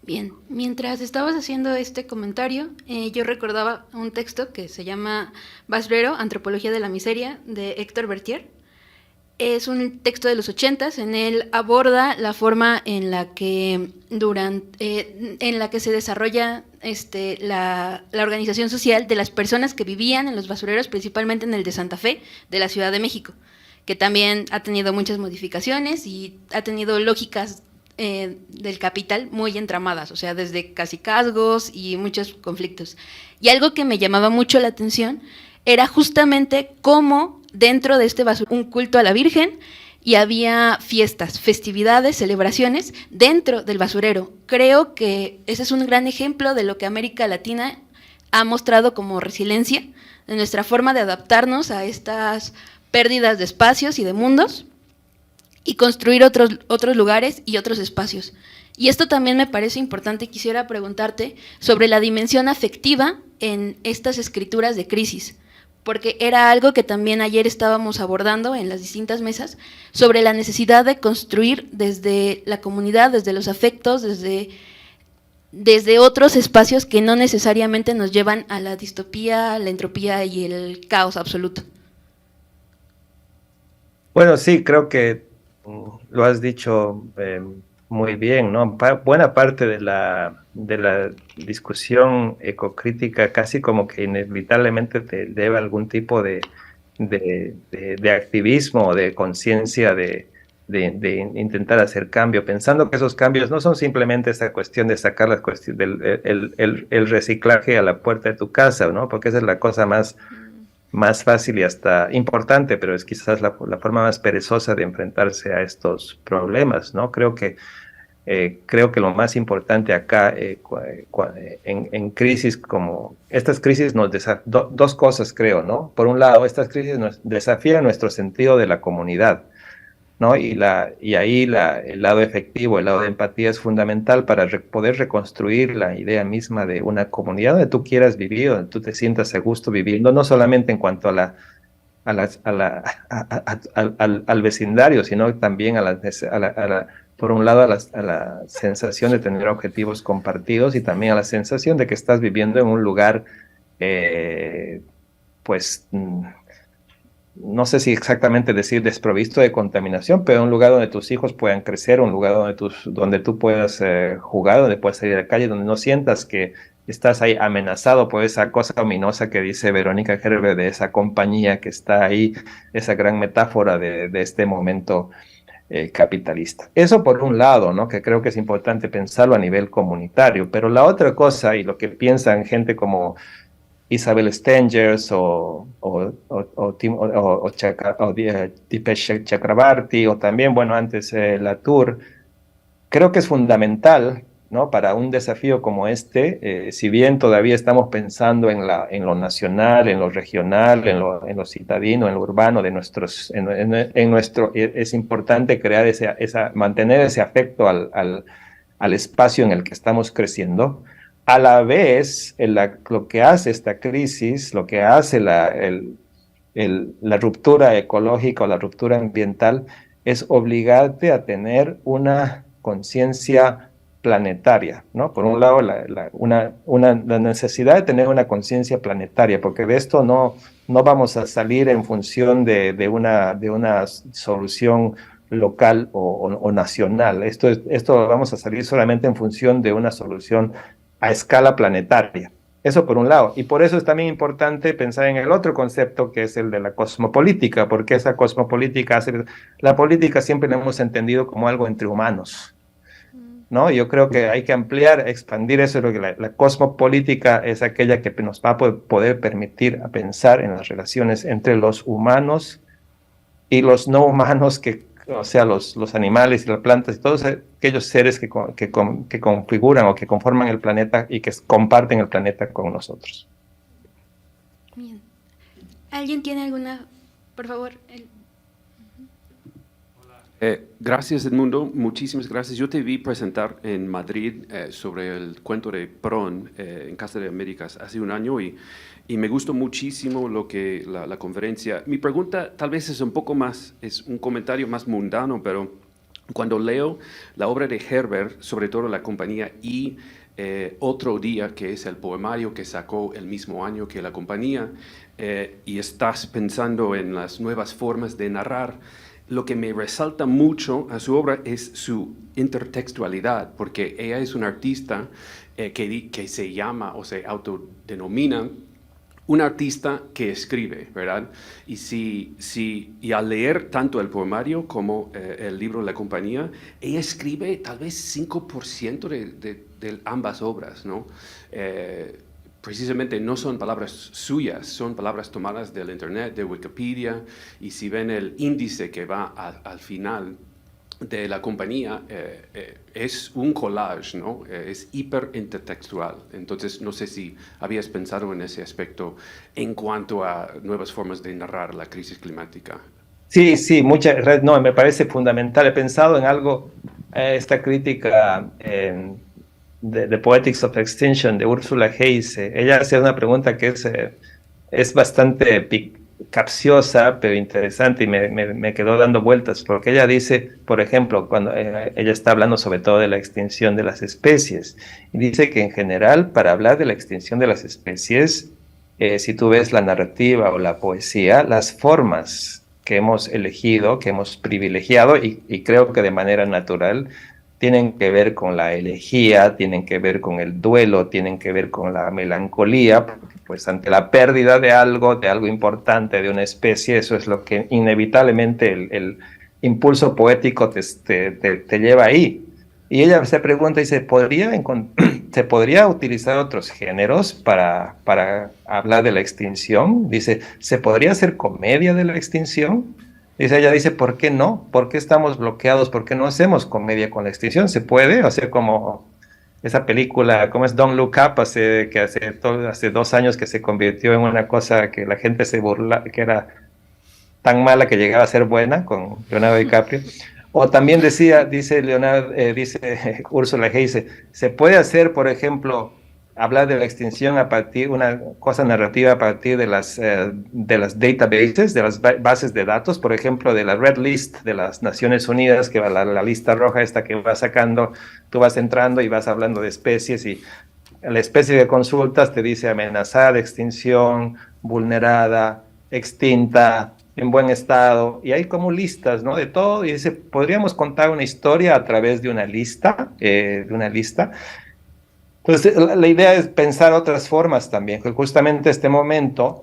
Bien, mientras estabas haciendo este comentario, yo recordaba un texto que se llama Basurero, Antropología de la Miseria, de Héctor Bertier. Es un texto de los 80s, en él aborda la forma en la que se desarrolla la organización social de las personas que vivían en los basureros, principalmente en el de Santa Fe, de la Ciudad de México, que también ha tenido muchas modificaciones y ha tenido lógicas del capital muy entramadas, o sea, desde cacicazgos y muchos conflictos. Y algo que me llamaba mucho la atención era justamente cómo dentro de este basurero un culto a la Virgen y había fiestas, festividades, celebraciones dentro del basurero. Creo que ese es un gran ejemplo de lo que América Latina ha mostrado como resiliencia, de nuestra forma de adaptarnos a estas pérdidas de espacios y de mundos y construir otros lugares y otros espacios. Y esto también me parece importante y quisiera preguntarte sobre la dimensión afectiva en estas escrituras de crisis, porque era algo que también ayer estábamos abordando en las distintas mesas, sobre la necesidad de construir desde la comunidad, desde los afectos, desde otros espacios que no necesariamente nos llevan a la distopía, la entropía y el caos absoluto. Bueno, sí, creo que lo has dicho muy bien, ¿no? Buena parte de la discusión ecocrítica casi como que inevitablemente te lleva a algún tipo de activismo o de conciencia de intentar hacer cambio, pensando que esos cambios no son simplemente esa cuestión de sacar las cuestiones el reciclaje a la puerta de tu casa, ¿no? Porque esa es la cosa más más fácil y hasta importante, pero es quizás la forma más perezosa de enfrentarse a estos problemas, ¿no? Creo que lo más importante acá, en crisis como estas crisis dos cosas creo, ¿no? Por un lado, estas crisis nos desafían nuestro sentido de la comunidad, ¿no? Y ahí el lado efectivo, el lado de empatía es fundamental para poder reconstruir la idea misma de una comunidad donde tú quieras vivir, donde tú te sientas a gusto viviendo, no solamente en cuanto a al vecindario, sino también por un lado, a la sensación de tener objetivos compartidos y también a la sensación de que estás viviendo en un lugar, pues, no sé si exactamente decir desprovisto de contaminación, pero un lugar donde tus hijos puedan crecer, un lugar donde tú puedas jugar, donde puedas salir a la calle, donde no sientas que estás ahí amenazado por esa cosa ominosa que dice Verónica Gerber, de esa compañía que está ahí, esa gran metáfora de este momento capitalista. Eso por un lado, ¿no? Que creo que es importante pensarlo a nivel comunitario, pero la otra cosa, y lo que piensan gente como Isabel Stengers Dipesh Chakrabarty, o también, bueno, antes Latour, creo que es fundamental, ¿no? Para un desafío como este, si bien todavía estamos pensando en lo nacional, en lo regional, en lo citadino, en lo urbano, es importante crear mantener ese afecto al espacio en el que estamos creciendo. A la vez, lo que hace esta crisis, lo que hace la ruptura ecológica o la ruptura ambiental, es obligarte a tener una conciencia planetaria, ¿no? Por un lado, la necesidad de tener una conciencia planetaria, porque de esto no vamos a salir en función de una solución local o nacional. Esto vamos a salir solamente en función de una solución a escala planetaria. Eso por un lado. Y por eso es también importante pensar en el otro concepto, que es el de la cosmopolítica, porque esa cosmopolítica, la política siempre la hemos entendido como algo entre humanos, ¿no? Yo creo que hay que ampliar, expandir eso. La cosmopolítica es aquella que nos va a poder permitir a pensar en las relaciones entre los humanos y los no humanos, o sea, los animales y las plantas y todos aquellos seres que configuran o que conforman el planeta y que comparten el planeta con nosotros. Bien. ¿Alguien tiene alguna? Por favor. Gracias, Edmundo. Muchísimas gracias. Yo te vi presentar en Madrid sobre el cuento de Prohn en Casa de Américas hace un año y me gustó muchísimo la conferencia. Mi pregunta tal vez es es un comentario más mundano, pero cuando leo la obra de Herbert, sobre todo la compañía y Otro Día, que es el poemario que sacó el mismo año que la compañía, y estás pensando en las nuevas formas de narrar, lo que me resalta mucho a su obra es su intertextualidad, porque ella es una artista que se llama o se autodenomina un artista que escribe, ¿verdad? Y al leer tanto el poemario como el libro de la compañía, ella escribe tal vez 5% de ambas obras, ¿no? Precisamente no son palabras suyas, son palabras tomadas del internet, de Wikipedia, y si ven el índice que va al final de la compañía, es un collage, ¿no? Es hiper intertextual. Entonces, no sé si habías pensado en ese aspecto en cuanto a nuevas formas de narrar la crisis climática. Sí, no, me parece fundamental. He pensado en algo, esta crítica de Poetics of Extinction de Ursula Hayes. Ella hace una pregunta que es bastante capciosa, pero interesante, y me quedó dando vueltas, porque ella dice, por ejemplo, cuando ella está hablando sobre todo de la extinción de las especies, y dice que en general, para hablar de la extinción de las especies, si tú ves la narrativa o la poesía, las formas que hemos elegido, que hemos privilegiado, y creo que de manera natural, tienen que ver con la elegía, tienen que ver con el duelo, tienen que ver con la melancolía, porque pues ante la pérdida de algo importante, de una especie, eso es lo que inevitablemente el impulso poético te lleva ahí. Y ella se pregunta y dice, ¿se podría utilizar otros géneros para hablar de la extinción? Dice, ¿se podría hacer comedia de la extinción? Dice, ella dice, ¿por qué no? ¿Por qué estamos bloqueados? ¿Por qué no hacemos comedia con la extinción? ¿Se puede hacer como esa película, ¿cómo es? Don't Look Up, hace 2 años que se convirtió en una cosa que la gente se burla, que era tan mala que llegaba a ser buena, con Leonardo DiCaprio? O también dice Úrsula G. dice, se puede hacer, por ejemplo, hablar de la extinción a partir de una cosa narrativa a partir de las databases, de las bases de datos, por ejemplo, de la Red List de las Naciones Unidas, que va la lista roja esta que va sacando, tú vas entrando y vas hablando de especies y la especie que consultas te dice amenazada, extinción, vulnerada, extinta, en buen estado, y hay como listas, ¿no? De todo, y dice, podríamos contar una historia a través de una lista. Entonces, la idea es pensar otras formas también, que justamente este momento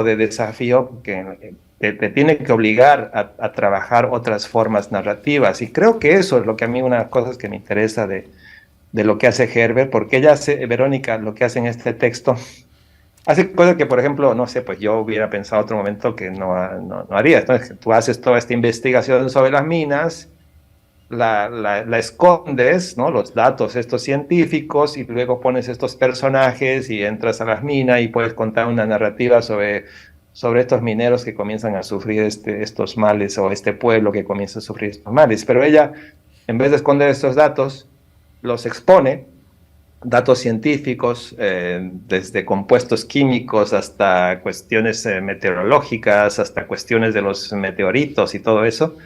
de desafío que te tiene que obligar a trabajar otras formas narrativas, y creo que eso es lo que a mí, una de las cosas que me interesa de lo que hace Herbert, porque ella hace, Verónica, lo que hace en este texto, hace cosas que, por ejemplo, no sé, pues yo hubiera pensado otro momento que no haría. Entonces, tú haces toda esta investigación sobre las minas, la escondes, ¿no? Los datos estos científicos, y luego pones estos personajes y entras a las minas y puedes contar una narrativa sobre estos mineros que comienzan a sufrir estos males, o este pueblo que comienza a sufrir estos males. Pero ella, en vez de esconder estos datos, los expone, datos científicos, desde compuestos químicos hasta cuestiones meteorológicas, hasta cuestiones de los meteoritos y todo eso.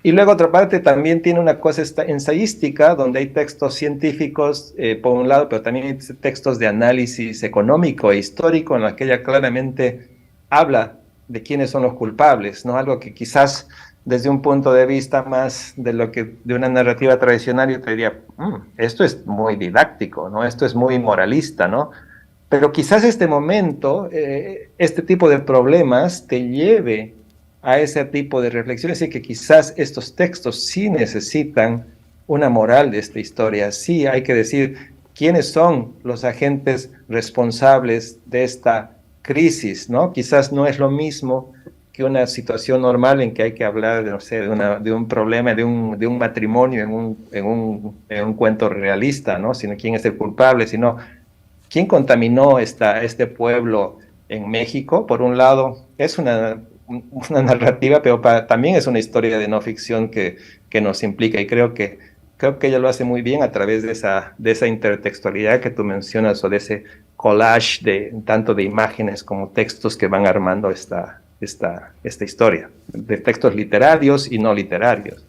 Y luego, otra parte, también tiene una cosa ensayística, donde hay textos científicos, por un lado, pero también hay textos de análisis económico e histórico, en los que ella claramente habla de quiénes son los culpables, ¿no? Algo que quizás desde un punto de vista más de una narrativa tradicional, yo te diría, esto es muy didáctico, ¿no? Esto es muy moralista, ¿no? Pero quizás este momento, este tipo de problemas te lleve a ese tipo de reflexiones, y que quizás estos textos sí necesitan una moral de esta historia. Sí hay que decir quiénes son los agentes responsables de esta crisis, ¿no? Quizás no es lo mismo que una situación normal en que hay que hablar de, no sé, de un problema, de un matrimonio en un cuento realista, ¿no? Sino quién es el culpable, sino quién contaminó este pueblo en México. Por un lado, es una narrativa, pero también es una historia de no ficción que nos implica, y creo que ella lo hace muy bien a través de esa intertextualidad que tú mencionas, o de ese collage tanto de imágenes como textos que van armando esta historia, de textos literarios y no literarios.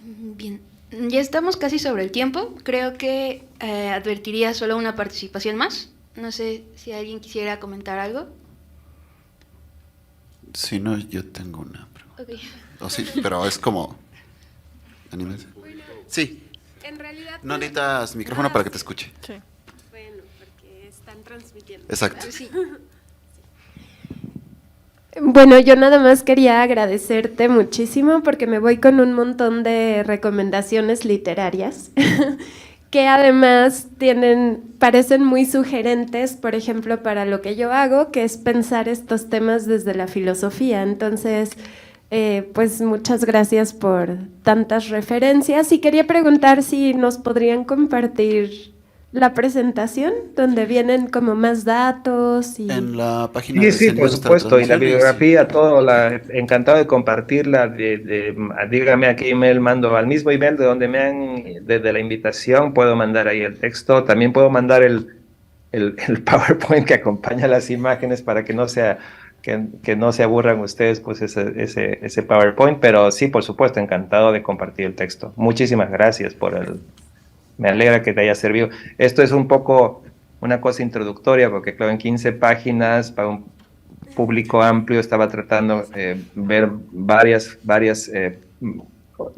Bien, ya estamos casi sobre el tiempo. Creo que advertiría solo una participación más. No sé si alguien quisiera comentar algo. Si no, yo tengo una. Okay. Oh, sí, pero es como... Anímense. Bueno, Sí. en realidad... No necesitas micrófono para que te escuche. Sí. Bueno, porque están transmitiendo. Exacto. Sí. Bueno, yo nada más quería agradecerte muchísimo, porque me voy con un montón de recomendaciones literarias que además parecen muy sugerentes, por ejemplo, para lo que yo hago, que es pensar estos temas desde la filosofía. Entonces, pues muchas gracias por tantas referencias, y quería preguntar si nos podrían compartir la presentación, donde vienen como más datos. En la página Sí, de sí, por CENIUS está supuesto, y la traducción, bibliografía, encantado de compartirla. Dígame a qué email mando, al mismo email de donde desde la invitación, puedo mandar ahí el texto. También puedo mandar el PowerPoint que acompaña las imágenes, para que no se aburran ustedes, pues ese PowerPoint. Pero sí, por supuesto, encantado de compartir el texto. Muchísimas gracias me alegra que te haya servido. Esto es un poco una cosa introductoria, porque claro, en 15 páginas, para un público amplio, estaba tratando de ver varias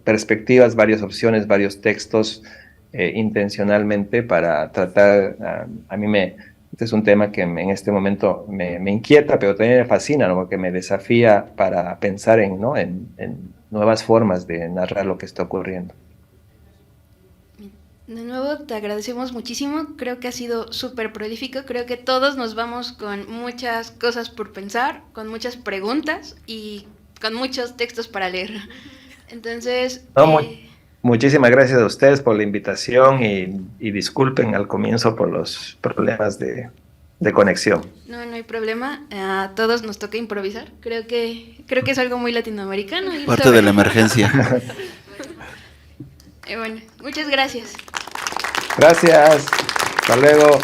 perspectivas, varias opciones, varios textos, intencionalmente, para tratar, este es un tema que en este momento me inquieta, pero también me fascina, ¿no? Porque me desafía para pensar en nuevas formas de narrar lo que está ocurriendo. De nuevo, te agradecemos muchísimo. Creo que ha sido súper prolífico. Creo que todos nos vamos con muchas cosas por pensar, con muchas preguntas y con muchos textos para leer. Entonces, No, muchísimas gracias a ustedes por la invitación y disculpen al comienzo por los problemas de conexión. no, no hay problema. A todos nos toca improvisar. Creo que es algo muy latinoamericano. ir Parte sobre- de la emergencia. Bueno, muchas gracias. Gracias. Hasta luego.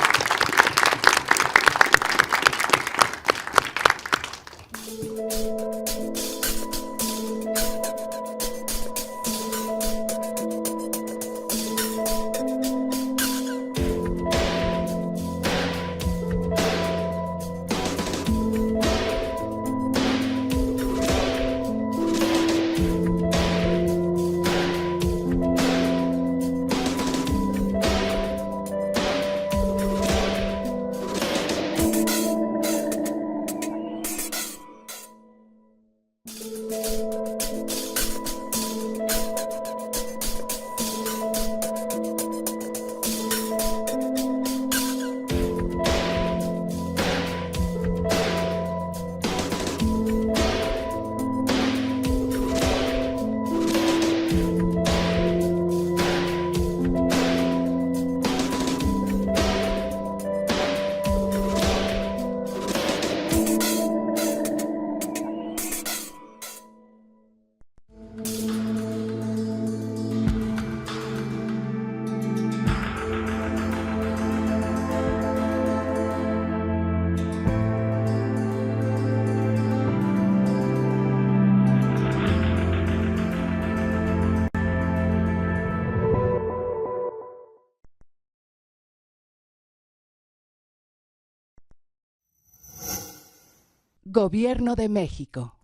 Gobierno de México.